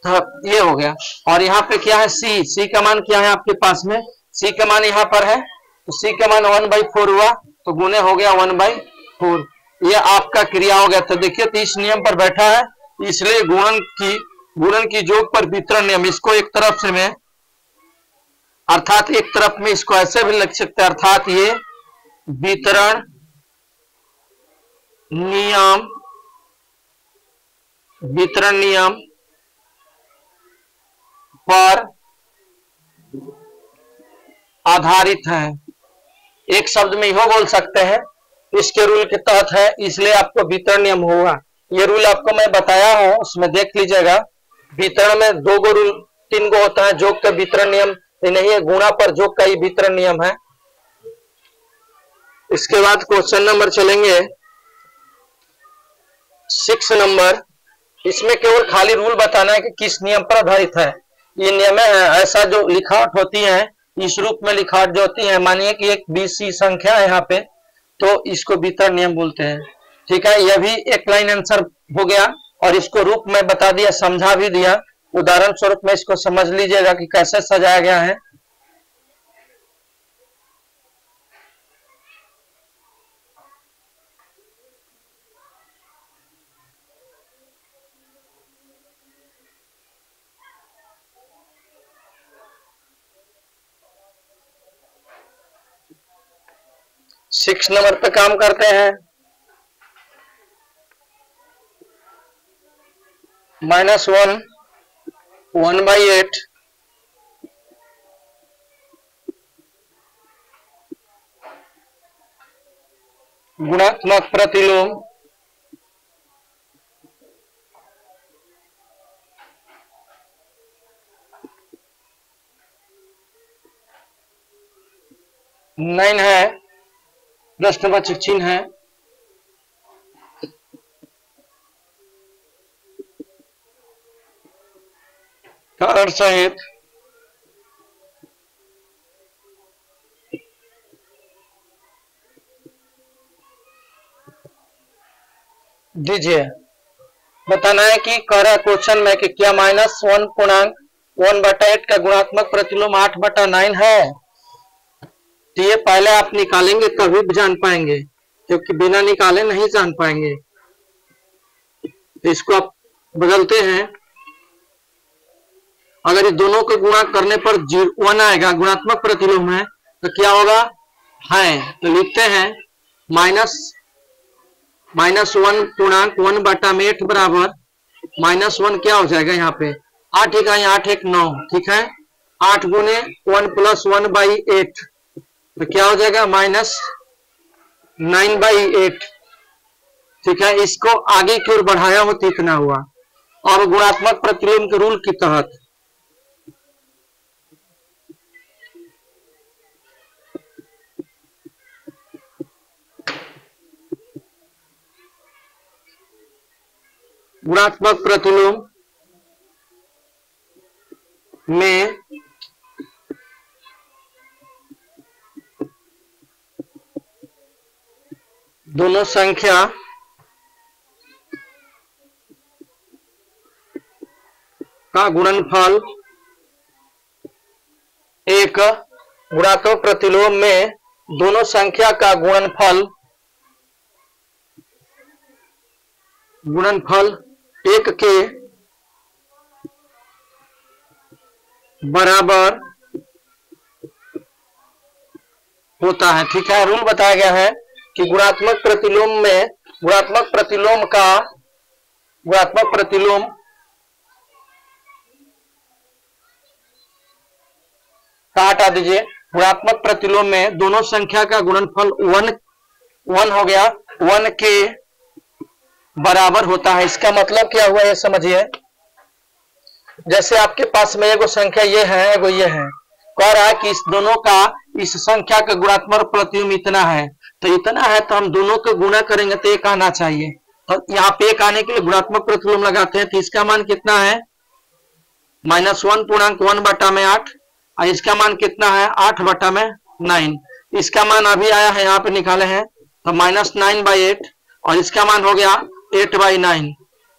तो ये हो गया। और यहाँ पे क्या है, सी, सी का मान क्या है आपके पास में, सी का मान यहाँ पर है, तो सी का मान 1/4 हुआ, तो गुने हो गया 1/4, ये आपका क्रिया हो गया। तो देखिए, तो इस नियम पर बैठा है, इसलिए गुणन की जोग पर वितरण नियम, इसको एक तरफ से मैं, अर्थात एक तरफ में इसको ऐसे भी लिख सकते हैं, अर्थात ये वितरण नियम पर आधारित है, एक शब्द में यह बोल सकते हैं, इसके रूल के तहत है, इसलिए आपको वितरण नियम होगा। ये रूल आपको मैं बताया हूं, उसमें देख लीजिएगा। वितरण में 2 गो रूल 3 गो होता है, जोग का वितरण नियम ये नहीं है, गुणा पर जोग का ही वितरण नियम है। इसके बाद क्वेश्चन नंबर चलेंगे 6 नंबर, इसमें केवल खाली रूल बताना है कि किस नियम पर आधारित है। ये नियम है, ऐसा जो लिखावट होती है, इस रूप में लिखावट जो होती है, मानिए कि एक बीसी संख्या है यहाँ पे, तो इसको वितरण नियम बोलते हैं। ठीक है, यह भी एक लाइन आंसर हो गया, और इसको रूप में बता दिया, समझा भी दिया, उदाहरण स्वरूप में इसको समझ लीजिएगा कि कैसे सजाया गया है। सिक्स नंबर पे काम करते हैं, -1 1/8 गुणात्मक प्रतिलोम नाइन है, प्रश्नवाचक चिन्ह है, कारण सहित दीजिए। बताना है कि कह रहा क्वेश्चन में कि क्या -1/8 का गुणात्मक प्रतिलोम 8/9 है। तो ये पहले आप निकालेंगे तभी जान पाएंगे, क्योंकि बिना निकाले नहीं जान पाएंगे। तो इसको आप बदलते हैं, अगर ये दोनों को गुणा करने पर 1 आएगा, गुणात्मक प्रतिलोम है, तो क्या होगा, है, तो लिखते हैं -1/8 बराबर -1 क्या हो जाएगा, यहाँ पे 8 का, यहाँ 8 1 9, ठीक है, 8 गुने 1 + 1/8, तो क्या हो जाएगा -9/8। ठीक है, इसको आगे की ओर बढ़ाया हो तो इतना हुआ, और गुणात्मक प्रतिलोम के रूल के तहत गुणात्मक प्रतिलोम में दोनों संख्या का गुणनफल एक गुणात्मक प्रतिलोम में दोनों संख्या का गुणनफल एक के बराबर होता है। ठीक है, रूल बताया गया है कि गुणात्मक प्रतिलोम का हटा दीजिए। गुणात्मक प्रतिलोम में दोनों संख्या का गुणनफल वन हो गया, 1 के बराबर होता है। इसका मतलब क्या हुआ ये समझिए। जैसे आपके पास में एगो संख्या ये है, एगो ये है, कह रहा है कि इस दोनों का इस संख्या का गुणात्मक प्रतिलोम इतना है, तो इतना है तो हम दोनों को गुणा करेंगे तो एक आना चाहिए। तो यहाँ पे एक आने के लिए गुणात्मक प्रतिलोम लगाते हैं, तो इसका मान कितना है -1.1/8, और इसका मान कितना है 8/9। इसका मान अभी आया है, यहाँ पे निकाले हैं, तो -9/8, और इसका मान हो गया 8/9।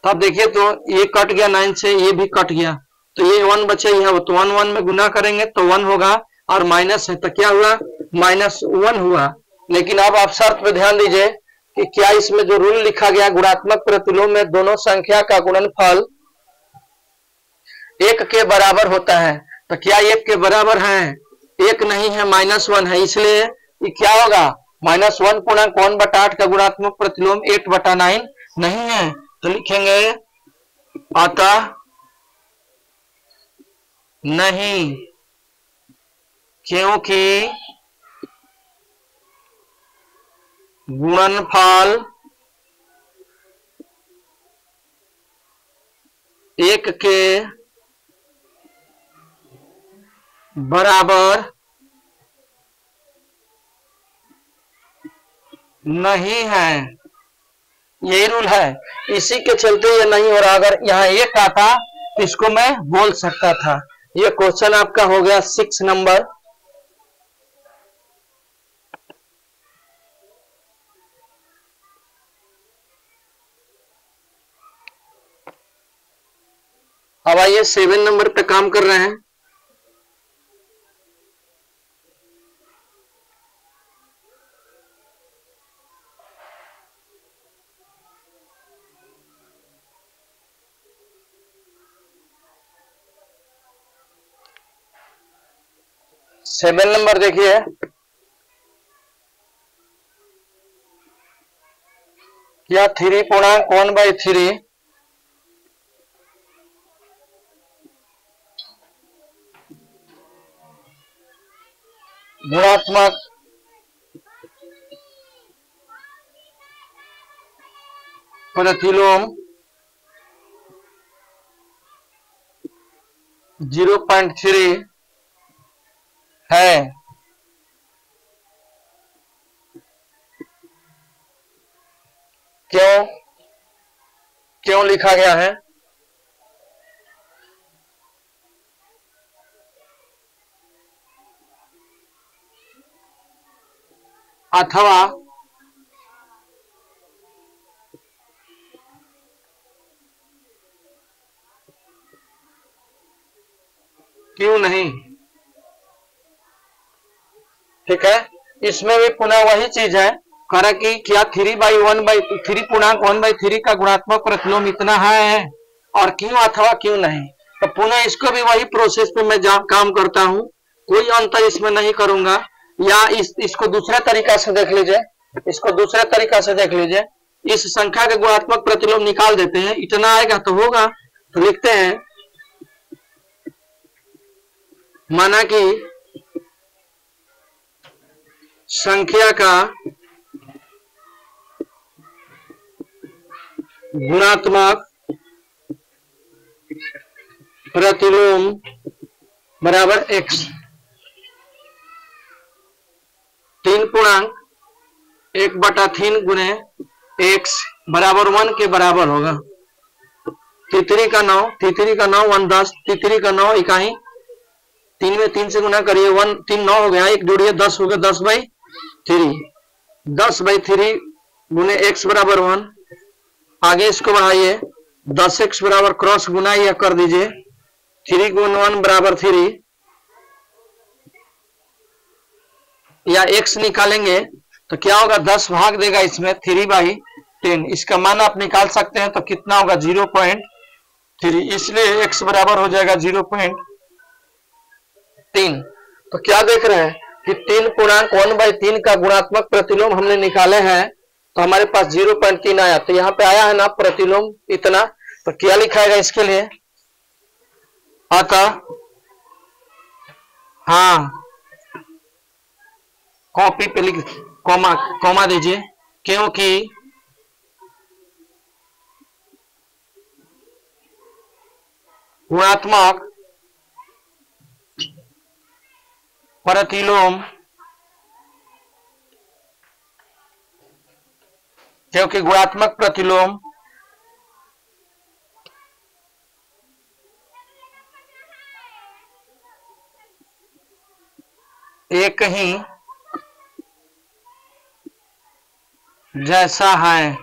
तो अब देखिए तो ये कट गया 9 से, ये भी कट गया, तो ये 1 बचे ही है, तो 1 में गुना करेंगे तो 1 होगा, और माइनस है तो क्या हुआ -1 हुआ। लेकिन अब आप शर्त पे ध्यान दीजिए कि क्या इसमें जो रूल लिखा गया गुणात्मक प्रतिलोम में दोनों संख्या का गुणनफल 1 के बराबर होता है, तो क्या 1 के बराबर है? 1 नहीं है, -1 है, इसलिए ये क्या होगा -1.1/8 का गुणात्मक प्रतिलोम 8/9 नहीं है। तो लिखेंगे अतः नहीं, क्योंकि गुणनफल 1 के बराबर नहीं है। यही रूल है, इसी के चलते ये नहीं हो रहा। अगर यहाँ 1 आता तो इसको मैं बोल सकता था। ये क्वेश्चन आपका हो गया 6 नंबर। अब आइए 7 नंबर पे काम कर रहे हैं। सेवन नंबर देखिए, क्या 3.1/3 गुणात्मक प्रतिलोम 0.3 है। क्यों लिखा गया है? अथवा क्यों नहीं? ठीक है, इसमें भी पुनः वही चीज है, करा कि क्या 3/1/3 का गुणात्मक प्रतिलोम इतना है, और क्यों अथवा क्यों नहीं। तो पुनः इसको भी वही प्रोसेस पे मैं काम करता हूं, कोई अंतर इसमें नहीं करूंगा। या इसको दूसरे तरीका से देख लीजिए, इस संख्या के गुणात्मक प्रतिलोम निकाल देते हैं, इतना आएगा तो होगा। तो लिखते हैं, माना कि संख्या का गुणात्मक प्रतिलोम बराबर x, 3.1/3 गुणे x बराबर 1 के बराबर होगा। तितरी का 9 1 10, तितरी का 9 इकाई, 3 में 3 से गुना करिए, 1 3 9 हो गया, 1 जोड़िए 10 हो गया, 10/3 गुने x बराबर 1। आगे इसको बढ़ाइए, 10x बराबर क्रॉस गुना या कर दीजिए, 3 गुण 1 बराबर 3, या x निकालेंगे तो क्या होगा, 10 भाग देगा इसमें 3/10। इसका मान आप निकाल सकते हैं, तो कितना होगा 0.3, इसलिए x बराबर हो जाएगा 0.3। तो क्या देख रहे हैं कि 3 पूर्णांक 1/3 का गुणात्मक प्रतिलोम हमने निकाले हैं, तो हमारे पास 0.3 आया। तो यहाँ पे आया है ना प्रतिलोम इतना, तो क्या लिखाएगा इसके लिए, अतः हाँ कॉपी पे लिख कॉमा दीजिए, क्योंकि गुणात्मक प्रतिलोम, क्योंकि गुणात्मक प्रतिलोम एक ही जैसा है,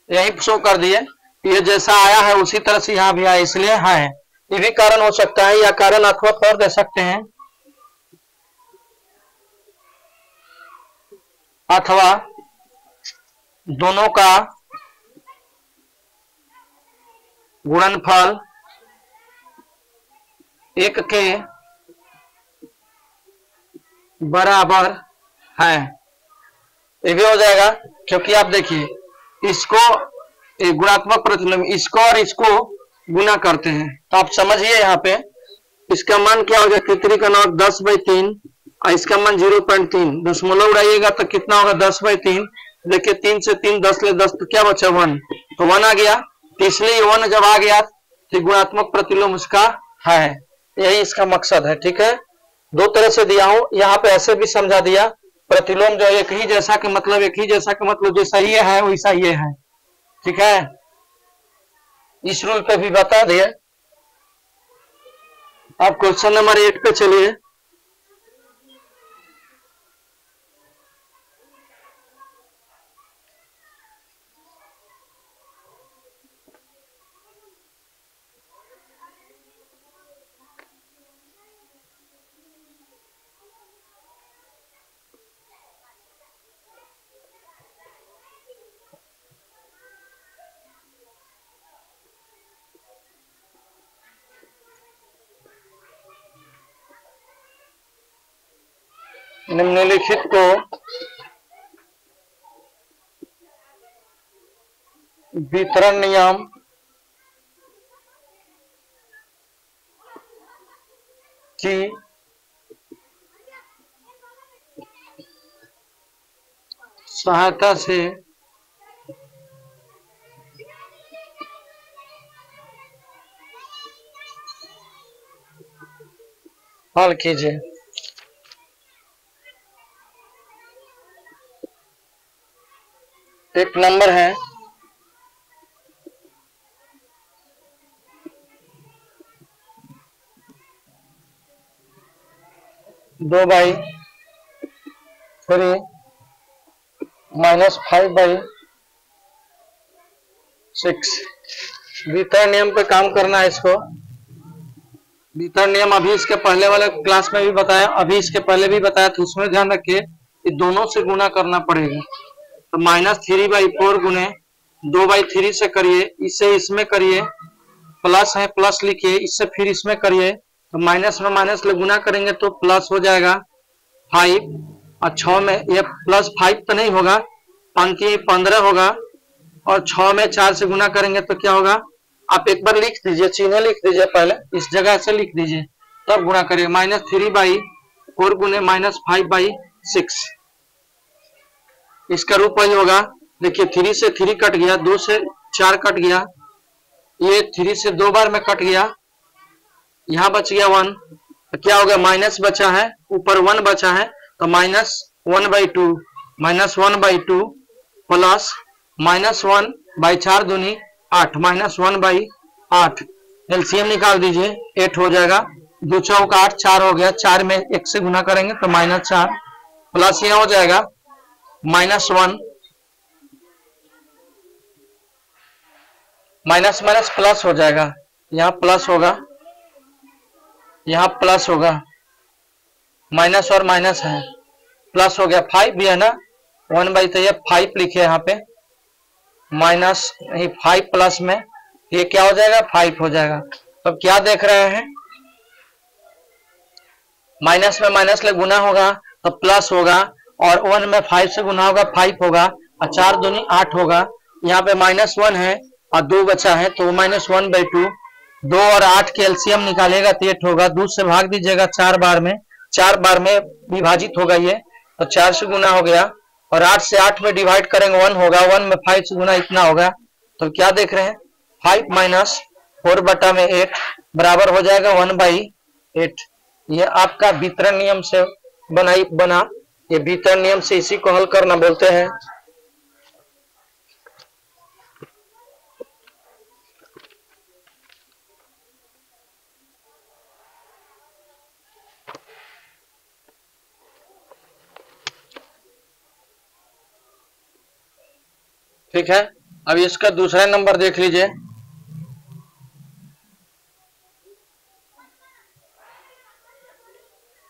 यही शो कर दिए, ये जैसा आया है उसी तरह से यहां भी आया, इसलिए है। ये भी कारण हो सकता है, या कारण अथवा और दे सकते हैं, अथवा दोनों का गुणनफल एक के बराबर है, ये भी हो जाएगा। क्योंकि आप देखिए इसको गुणात्मक प्रतिलोम, इसको और इसको गुना करते हैं, तो आप समझिए यहाँ पे इसका मान क्या हो जाएगा, 3 10/3 और इसका मान 0.3, दशमलव उड़ाइएगा तो कितना होगा 10/3। देखिए 3 से 3 10 ले 10, तो क्या बचा 1, तो 1 आ गया। तो इसलिए 1 जब आ गया तो गुणात्मक प्रतिलोम उसका है, यही इसका मकसद है। ठीक है, दो तरह से दिया हूं, यहाँ पे ऐसे भी समझा दिया, प्रतिलोम जो एक ही जैसा के मतलब, एक ही जैसा के मतलब जैसा ये है वैसा ये है। ठीक है, इस रूल पे भी बता दिए। अब क्वेश्चन नंबर 8 पे चलिए। निम्नलिखित को वितरण नियम की सहायता से हल कीजिए। एक नंबर है 2/3 -5/6। वितरण नियम पे काम करना है इसको। वितरण नियम अभी इसके पहले वाले क्लास में भी बताया, अभी इसके पहले भी बताया, तो उसमें ध्यान रखिए कि दोनों से गुना करना पड़ेगा। तो -3/4 गुने 2/3 से करिए, इससे इसमें करिए, प्लस है प्लस लिखिए, इससे फिर इसमें करिए, तो माइनस में माइनस ले गुना करेंगे तो प्लस हो जाएगा 5, और 6 में ये +5 तो नहीं होगा, 5 15 होगा, और 6 में 4 से गुना करेंगे तो क्या होगा, आप एक बार लिख दीजिए, चिन्ह लिख दीजिए, पहले इस जगह से लिख दीजिए तब गुना करिए। -3/4 गुने -5/6, इसका रूप वही होगा। देखिए 3 से 3 कट गया, 2 से 4 कट गया, ये 3 से 2 बार में कट गया, यहाँ बच गया 1, तो क्या हो गया, माइनस बचा है, ऊपर 1 बचा है, तो -1/2 प्लस -1/4 दूनी 8 -1/8। एलसीएम निकाल दीजिए, 8 हो जाएगा, 2 चौक 8, 4 हो गया, 4 में 1 से गुना करेंगे तो -4, प्लस यहाँ हो जाएगा -1 माइनस माइनस प्लस हो जाएगा, यहाँ प्लस होगा, यहाँ प्लस होगा, माइनस और माइनस है, प्लस हो गया, 5 भी है ना, 1/, तो ये 5 लिखे यहाँ पे, माइनस नहीं 5 प्लस में ये क्या हो जाएगा 5 हो जाएगा। तो अब क्या देख रहे हैं, माइनस में माइनस ले गुना होगा तो प्लस होगा, और 1 में 5 से गुना होगा 5 होगा, और 4 दूनी 8 होगा, यहाँ पे -1 है और 2 बचा है तो -1/2, 2 और 8 के एलसीएम निकालेगा तो 8 होगा, 2 से भाग दीजिएगा 4 बार में, 4 बार में विभाजित होगा ये, तो 4 से गुना हो गया, और 8 से 8 में डिवाइड करेंगे 1 होगा, 1 में 5 से गुना इतना होगा। तो क्या देख रहे हैं 5 - 4/8 बराबर हो जाएगा 1/8। ये आपका वितरण नियम से बना, ये वितरण नियम से इसी को हल करना बोलते हैं। ठीक है, अब इसका दूसरा नंबर देख लीजिए,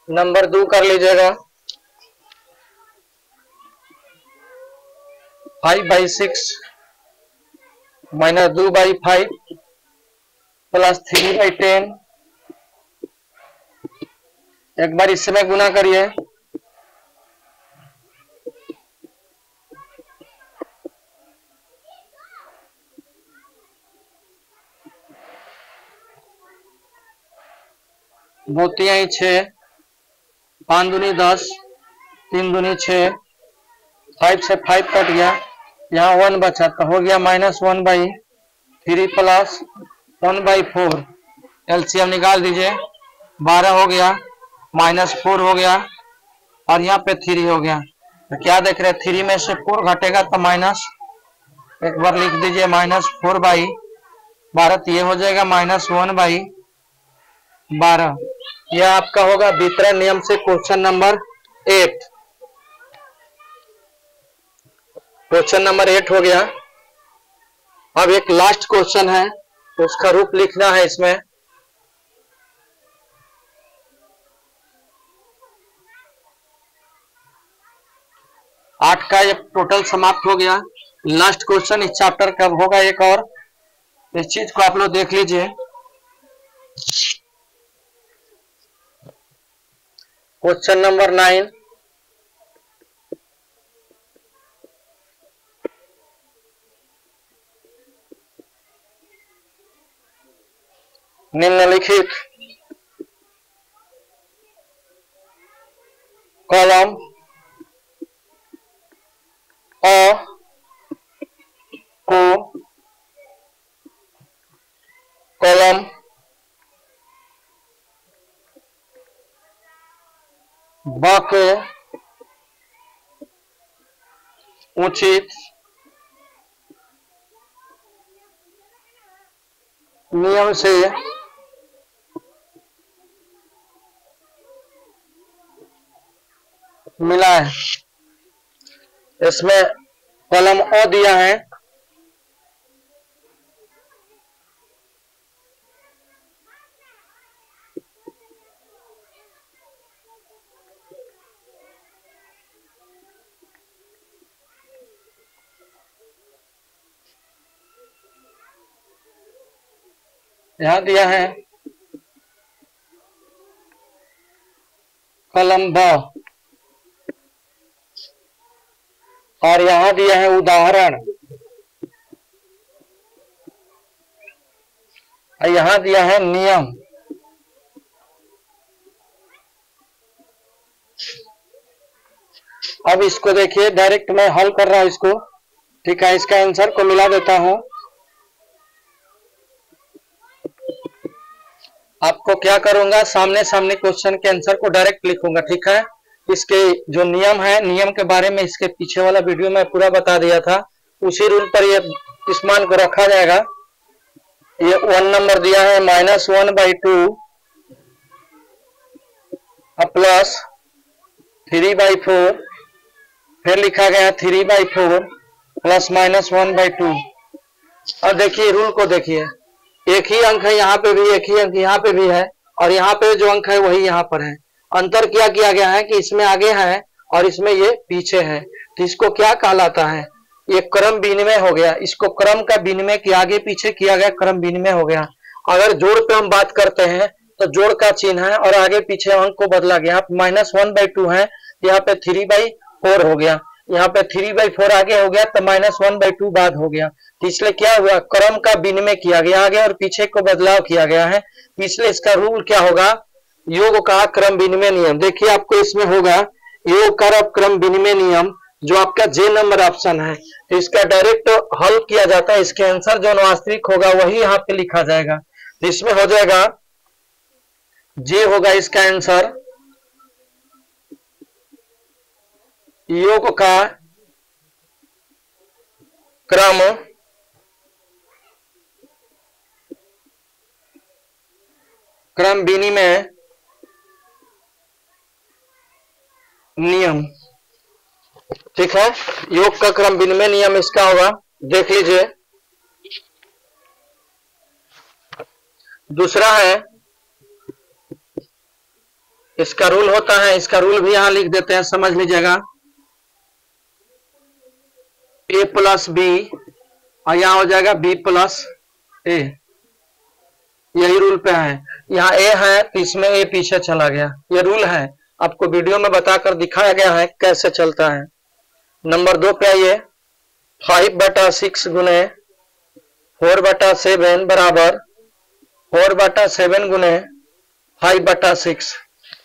नंबर 2 कर लीजिएगा, 5/6 - 2/5 + 3/10, एक बार इसमें गुना करिए, मोतिया 6, 5 दूनी 10, 3 दूनी 6, 5 से 5 कट गया, यहाँ 1 बचा तो हो गया -1/3 + 1/4, एलसीएम निकाल दीजिए, 12 हो गया, -4 हो गया, और यहाँ पे 3 हो गया। तो क्या देख रहे हैं 3 में से 4 घटेगा तो माइनस, एक बार लिख दीजिए -4/12, ये हो जाएगा -1/12। यह आपका होगा वितरण नियम से क्वेश्चन नंबर 8। क्वेश्चन नंबर 8 हो गया। अब एक लास्ट क्वेश्चन है, उसका रूप लिखना है इसमें। आठ का ये टोटल समाप्त हो गया। लास्ट क्वेश्चन इस चैप्टर का होगा एक और, इस चीज को आप लोग देख लीजिए। क्वेश्चन नंबर 9, निम्नलिखित कॉलम अ को कॉलम ब के उचित नियम से मिला है। इसमें कॉलम अ दिया है, यहां दिया है कॉलम ब, और यहां दिया है उदाहरण, और यहां दिया है नियम। अब इसको देखिए, डायरेक्ट मैं हल कर रहा हूं इसको, ठीक है। इसका आंसर को मिला देता हूं। आपको क्या करूंगा, सामने सामने क्वेश्चन के आंसर को डायरेक्ट लिखूंगा, ठीक है। इसके जो नियम है, नियम के बारे में इसके पीछे वाला वीडियो में पूरा बता दिया था, उसी रूल पर ये इस मान को रखा जाएगा। ये 1 नंबर दिया है -1/2 प्लस 3/4, फिर लिखा गया 3/4 प्लस -1/2। और देखिए रूल को देखिए, एक ही अंक है यहाँ पे भी, एक ही अंक यहाँ पे भी है, और यहाँ पे जो अंक है वही यहाँ पर है। अंतर क्या किया गया है कि इसमें आगे है और इसमें ये पीछे है, तो इसको क्या कहलाता है, ये क्रम विनिमय हो गया। इसको क्रम का विनिमय किया, आगे पीछे किया गया, क्रम विनिमय हो गया। अगर जोड़ पे हम बात करते हैं तो जोड़ का चिन्ह है और आगे पीछे अंक को बदला गया। -1/2 है, यहाँ पे 3/4 हो गया, यहाँ पे 3/4 आगे हो गया तो -1/2 बाद हो गया। तो इसलिए क्या हुआ, क्रम का विनिमय किया गया आगे और पीछे को बदलाव किया गया है। इसलिए इसका रूल क्या होगा, योग का क्रम विनिमय नियम। देखिए आपको इसमें होगा योग का क्रम विनिमय नियम, जो आपका जे नंबर ऑप्शन है। तो इसका डायरेक्ट हल किया जाता है, इसके आंसर जो वास्तविक होगा वही यहाँ पे लिखा जाएगा। तो इसमें हो जाएगा जे होगा इसका आंसर, योग का क्रम विनिमय नियम। ठीक है, योग का क्रम विनिमय नियम इसका होगा, देख लीजिए। दूसरा है, इसका रूल होता है, इसका रूल भी यहां लिख देते हैं, समझ लीजिएगा। a + b और यहां हो जाएगा b + a, यही रूल पे है। यहाँ a है तो इसमें a पीछे चला गया, ये रूल है, आपको वीडियो में बताकर दिखाया गया है कैसे चलता है। नंबर 2 पे आइए, 5/6 गुने 4/7 बराबर 4/7 गुने 5/6।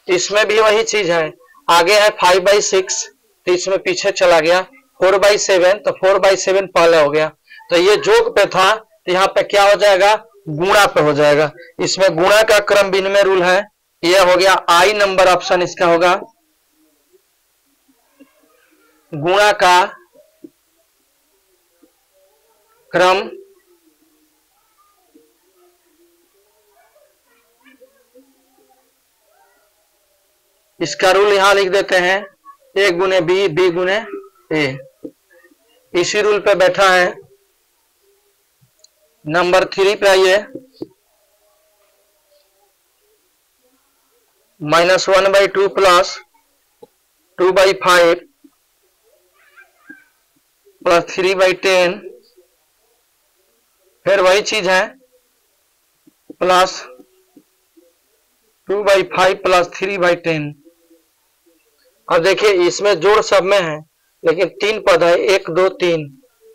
इसमें भी वही चीज है, आगे है 5/6 तो इसमें पीछे चला गया, 4/7 तो 4/7 पहले हो गया। तो ये जोग पे था तो यहाँ पे क्या हो जाएगा, गुणा पे हो जाएगा। इसमें गुणा का क्रम विनिमय रूल है, यह हो गया आई नंबर ऑप्शन इसका होगा, गुणा का क्रम इसका रूल यहां लिख देते हैं, a गुने b, b गुने a, इसी रूल पे बैठा है। नंबर 3 पे आइए, -1/2 + 2/5 + 3/10, फिर वही चीज है, प्लस 2/5 + 3/10। अब देखिए इसमें जोड़ सब में है, लेकिन 3 पद है, 1 2 3,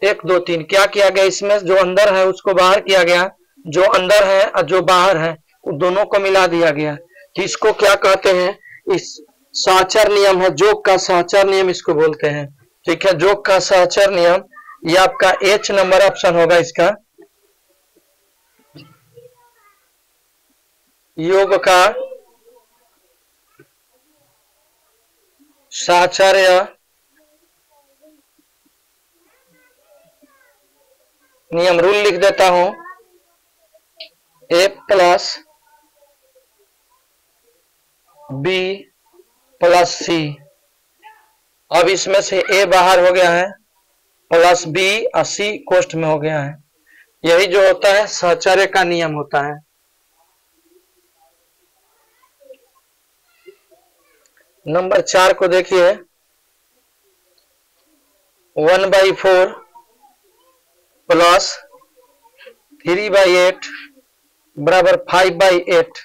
1 2 3। क्या किया गया, इसमें जो अंदर है उसको बाहर किया गया, जो अंदर है और जो बाहर है दोनों को मिला दिया गया। तो इसको क्या कहते हैं, इस साचर नियम है, जोग का साचर नियम इसको बोलते हैं। ठीक है, जोग का साचर नियम, ये आपका H नंबर ऑप्शन होगा इसका, योग का साचर्य नियम। रूल लिख देता हूं, a + b + c। अब इसमें से a बाहर हो गया है, प्लस b और c कोष्ठ में हो गया है। यही जो होता है साचर्य का नियम होता है। नंबर 4 को देखिए, 1/4 + 3/8 बराबर 5/8।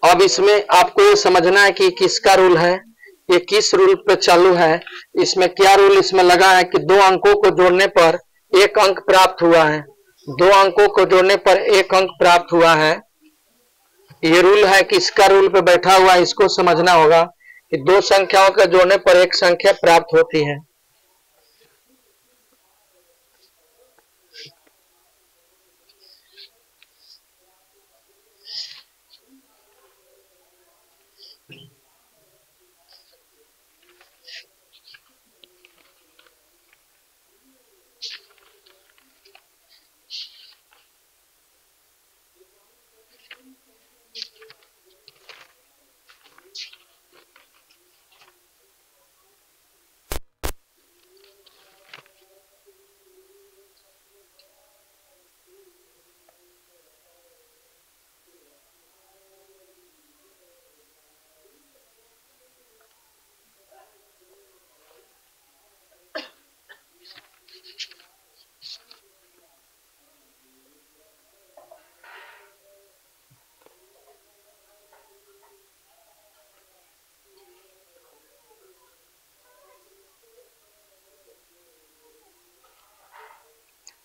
अब इसमें आपको ये समझना है कि किसका रूल है, ये किस रूल पे चालू है। इसमें क्या रूल इसमें लगा है कि 2 अंकों को जोड़ने पर 1 अंक प्राप्त हुआ है, 2 अंकों को जोड़ने पर 1 अंक प्राप्त हुआ है। ये रूल है, किसका रूल पे बैठा हुआ है, इसको समझना होगा कि 2 संख्याओं के जोड़ने पर 1 संख्या प्राप्त होती है।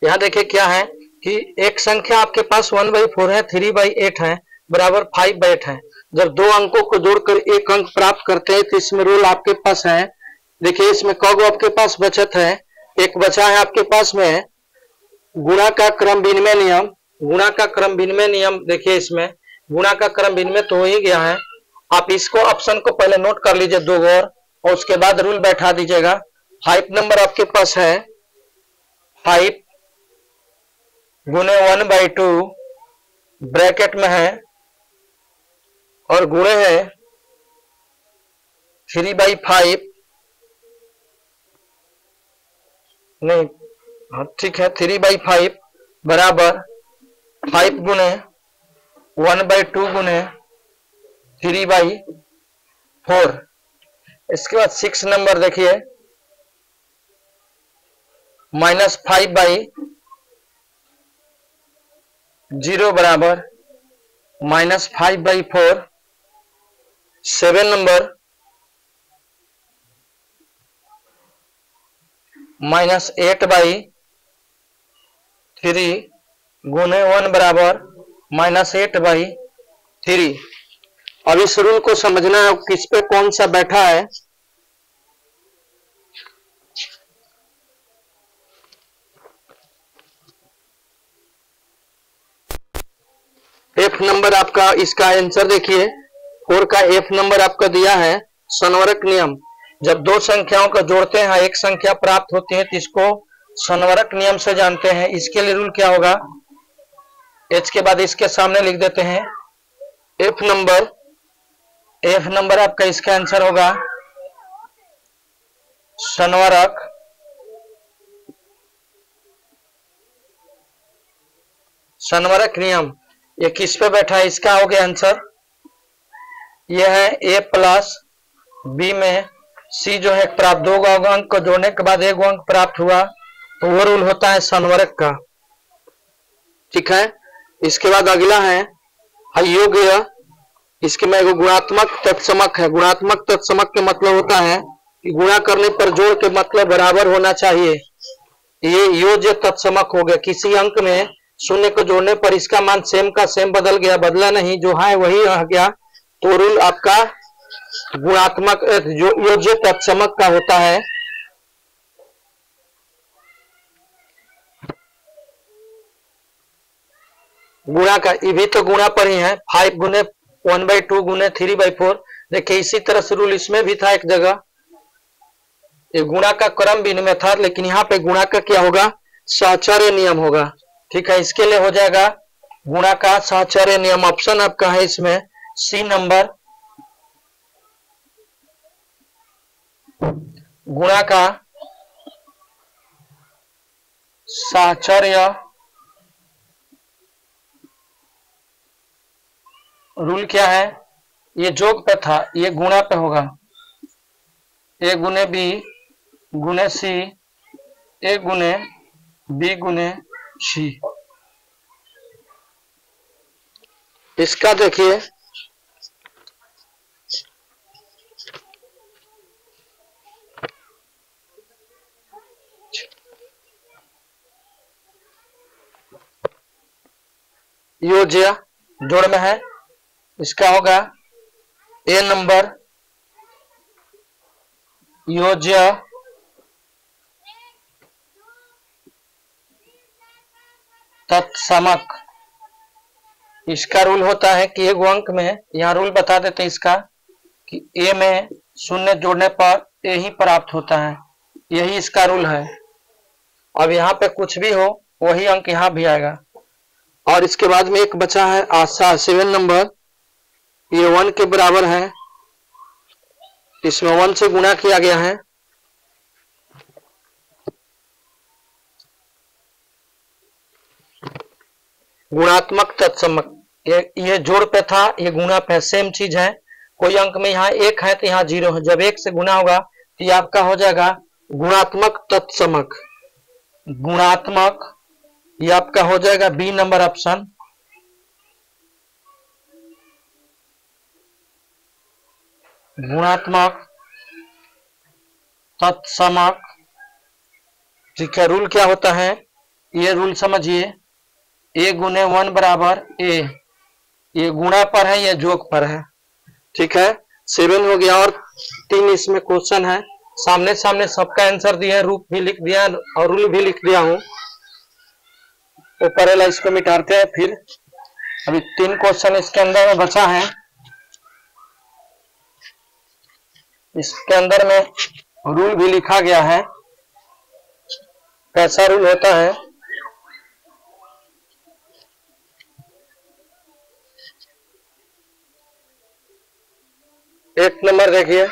यहाँ देखिए क्या है कि एक संख्या आपके पास 1/4 है, 3/8 है, बराबर 5/8 है। जब दो अंकों को जोड़कर एक अंक प्राप्त करते हैं तो इसमें रूल आपके पास है। देखिए इसमें कौगो आपके पास बचत है, एक बचा है आपके पास में गुणा का क्रम विनिमय नियम। गुणा का क्रम विनिमय नियम देखिए इसमें गुणा का क्रम विनिमय तो हो ही गया है। आप इसको ऑप्शन को पहले नोट कर लीजिए दो बार और उसके बाद रूल बैठा दीजिएगा। 5 नंबर आपके पास है 5 गुणे 1/2 ब्रैकेट में है और गुणे है 3/5 नहीं, हाँ ठीक है, 3/5 बराबर 5 गुणे 1/2 गुणे 3/4। इसके बाद 6 नंबर देखिए -5/0 बराबर -5/4। 7 नंबर -8/3 गुणे 1 बराबर -8/3। अब इस रूल को समझना है किस पे कौन सा बैठा है। F नंबर आपका इसका आंसर देखिए 4 का F नंबर आपका दिया है संवरक नियम। जब दो संख्याओं को जोड़ते हैं एक संख्या प्राप्त होती है तो इसको संवरक नियम से जानते हैं। इसके लिए रूल क्या होगा, H के बाद इसके सामने लिख देते हैं F नंबर आपका इसका आंसर होगा संवरक नियम। ये किस पे बैठा है, इसका हो गया आंसर। यह है A प्लस B में C जो है प्राप्त, दो अंक को जोड़ने के बाद एक अंक प्राप्त हुआ तो वो रूल होता है संवरक का। ठीक है, इसके बाद अगला है अयोग्य। इसके में एक गुणात्मक तत्समक है। गुणात्मक तत्समक के मतलब होता है कि गुणा करने पर जोड़ के मतलब बराबर होना चाहिए। ये योज्य तत्समक हो गया, किसी अंक में शून्य को जोड़ने पर इसका मान सेम का सेम बदल गया, बदला नहीं, जो है वही रह गया, तो रूल आपका गुणात्मक जो योज्य तत्समक का होता है। गुणा का, ये भी तो गुणा पर ही है, 5 गुने 1/2 गुने 3/4। देखिए इसी तरह से रूल इसमें भी था एक जगह, ये गुणा का क्रम विनिमय था, लेकिन यहाँ पे गुणा का क्या होगा, साहचर्य नियम होगा। ठीक है, इसके लिए हो जाएगा गुणा का साहचर्य नियम। ऑप्शन आपका है इसमें सी नंबर, गुणा का साहचर्य। रूल क्या है, ये जोग पे था, ये गुणा पे होगा। ए गुने बी गुने सी, ए गुने बी गुने सी। इसका देखिए योज्य जोड़ में है, इसका होगा ए नंबर योज्य तत्समक। इसका रूल होता है कि एक अंक में, यहाँ रूल बता देते हैं इसका कि ए में शून्य जोड़ने पर ए ही प्राप्त होता है, यही इसका रूल है। अब यहाँ पे कुछ भी हो वही अंक यहाँ भी आएगा। और इसके बाद में एक बचा है आशा 7 नंबर, ये 1 के बराबर है, इसमें 1 से गुणा किया गया है। गुणात्मक तत्समक, ये जोड़ पे था, ये गुणा पे, सेम चीज है। कोई अंक में यहाँ 1 है तो यहाँ 0 है, जब 1 से गुणा होगा तो ये आपका हो जाएगा गुणात्मक तत्समक। गुणात्मक, ये आपका हो जाएगा बी नंबर ऑप्शन। गुणात्मक तत्समक। ठीक है, रूल क्या होता है, ये रूल समझिए, ए गुने 1 बराबर ए, ये गुणा पर है, ये जोग पर है। ठीक है, 7 हो गया और 3 इसमें क्वेश्चन है, सामने सामने सबका आंसर दिया है, रूप भी लिख दिया और रूल भी लिख दिया हूं। ऊपर वाला इसको मिटाते हैं, फिर अभी 3 क्वेश्चन इसके अंदर में बचा है। इसके अंदर में रूल भी लिखा गया है, कैसा रूल होता है। एक नंबर देखिए,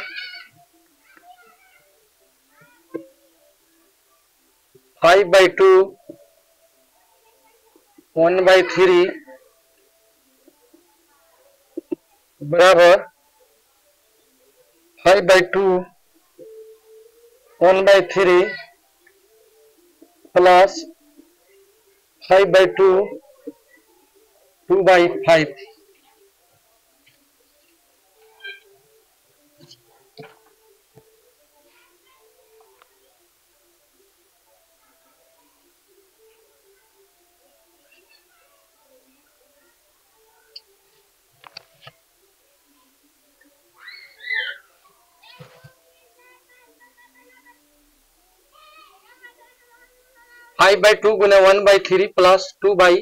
5/2 1/3 बराबर 5/2 1/3 प्लस 5/2 2/5। फाइव बाई टू गुने 1/3 प्लस 2/,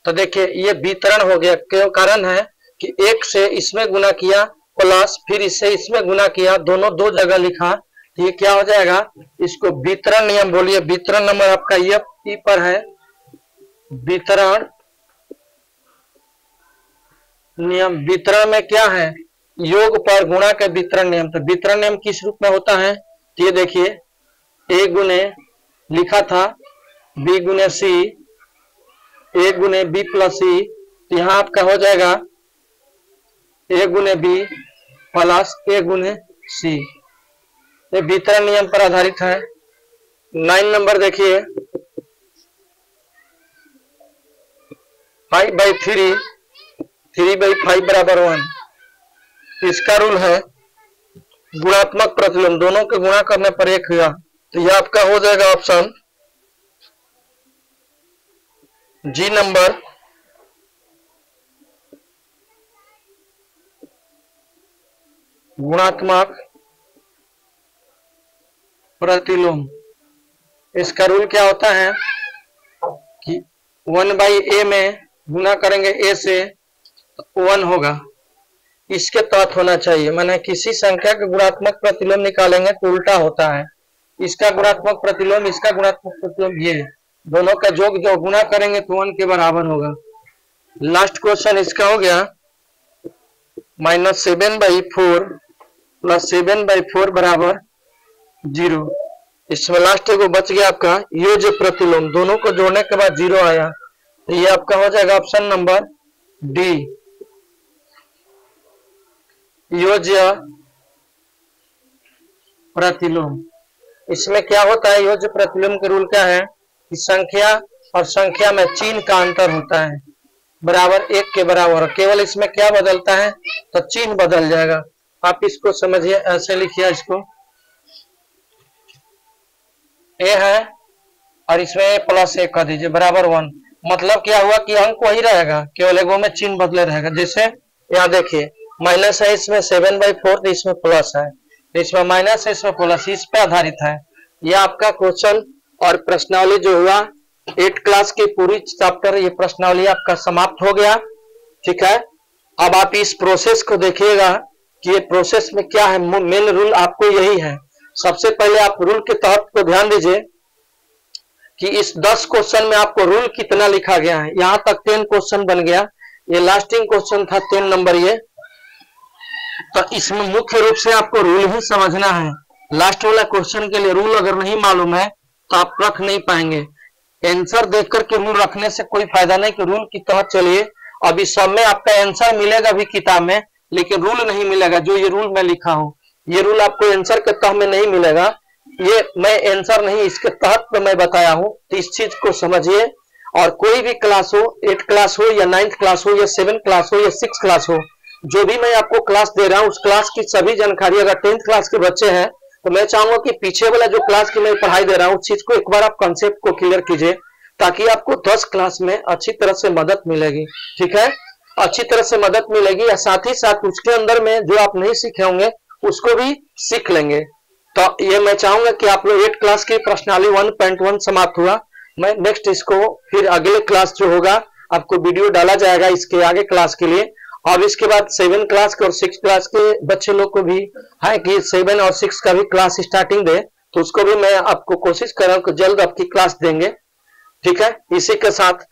तो देखिए ये वितरण हो गया। क्यों? कारण है कि एक से इसमें गुना किया प्लस फिर इससे इसमें गुना किया, दोनों दो जगह लिखा, तो ये क्या हो जाएगा, इसको वितरण नियम बोलिए। वितरण नंबर आपका ये ई पर है, वितरण नियम। वितरण में क्या है, योग पर गुणा के वितरण नियम। तो वितरण नियम किस रूप में होता है, तो ये देखिए, ए गुने लिखा था बी गुने सी, ए गुने बी प्लस सी, तो यहां आपका हो जाएगा ए गुने बी प्लस ए गुने सी। ये वितरण नियम पर आधारित है। 9 नंबर देखिए, 5/3 3/5 बराबर 1, इसका रूल है गुणात्मक प्रतिलोम, दोनों के गुणा करने पर एक हुआ, तो यह आपका हो जाएगा ऑप्शन जी नंबर। गुणात्मक प्रतिलोम, इसका रूल क्या होता है कि 1/a में गुना करेंगे a से तो 1 होगा, इसके तहत होना चाहिए। माने किसी संख्या के गुणात्मक प्रतिलोम निकालेंगे तो उल्टा होता है, इसका गुणात्मक प्रतिलोम इसका गुणात्मक प्रतिलोम, ये दोनों का योग जो गुना करेंगे तो 1 के बराबर होगा। लास्ट क्वेश्चन इसका हो गया -7/4 प्लस 7/4 बराबर 0। इसमें लास्ट को बच गया आपका योज्य प्रतिलोम, दोनों को जोड़ने के बाद 0 आया, तो ये आपका हो जाएगा ऑप्शन नंबर डी, योज्य प्रतिलोम। इसमें क्या होता है, योज्य प्रतिलोम के रूल क्या है कि संख्या और संख्या में चिन्ह का अंतर होता है, बराबर 1 के बराबर, केवल इसमें क्या बदलता है तो चिन्ह बदल जाएगा। आप इसको समझिए, ऐसे लिखिए, इसको ए है और इसमें प्लस 1 कर दीजिए बराबर 1। मतलब क्या हुआ कि अंक वही रहेगा, केवल एगो में चिन्ह बदले रहेगा। जैसे यहाँ देखिए माइनस है, इसमें 7/4, तो इसमें प्लस है, तो इसमें माइनस है, इसमें प्लस, इस पे आधारित है। यह आपका क्वेश्चन और प्रश्नावली जो हुआ 8 क्लास की पूरी चैप्टर, ये प्रश्नावली आपका समाप्त हो गया। ठीक है, अब आप इस प्रोसेस को देखिएगा कि ये प्रोसेस में क्या है। मेन रूल आपको यही है। सबसे पहले आप रूल के तहत को ध्यान दीजिए कि इस 10 क्वेश्चन में आपको रूल कितना लिखा गया है। यहां तक 10 क्वेश्चन बन गया, ये लास्टिंग क्वेश्चन था 10 नंबर ये, तो इसमें मुख्य रूप से आपको रूल ही समझना है। लास्ट वाला क्वेश्चन के लिए रूल अगर नहीं मालूम है तो आप रख नहीं पाएंगे। आंसर देख करके रूल रखने से कोई फायदा नहीं कि रूल की तहत चलिए। अभी सब में आपका आंसर मिलेगा भी किताब में, लेकिन रूल नहीं मिलेगा। जो ये रूल मैं लिखा हूं, ये रूल आपको आंसर के तहत में नहीं मिलेगा। ये मैं आंसर नहीं, इसके तहत में मैं बताया हूं, तो इस चीज को समझिए। और कोई भी क्लास हो, 8 क्लास हो या 9th क्लास हो या 7 क्लास हो या 6 क्लास हो, जो भी मैं आपको क्लास दे रहा हूं उस क्लास की सभी जानकारी, अगर 10th क्लास के बच्चे हैं तो मैं चाहूंगा कि पीछे वाला जो क्लास की मैं पढ़ाई दे रहा हूं उस चीज को एक बार आप कंसेप्ट को क्लियर कीजिए, ताकि आपको 10 क्लास में अच्छी तरह से मदद मिलेगी। ठीक है, अच्छी तरह से मदद मिलेगी, या साथ ही साथ उसके अंदर में जो आप नहीं सीखे होंगे उसको भी सीख लेंगे। तो ये मैं चाहूंगा कि आप लोग 8 क्लास की प्रश्नावली 1.1 समाप्त हुआ। मैं नेक्स्ट इसको फिर अगले क्लास जो होगा आपको वीडियो डाला जाएगा इसके आगे क्लास के लिए। और इसके बाद 7 क्लास के और 6 क्लास के बच्चे लोग को भी है कि 7 और 6 का भी क्लास स्टार्टिंग दे, तो उसको भी मैं आपको कोशिश कर रहा हूँ कि जल्द आपकी क्लास देंगे। ठीक है, इसी के साथ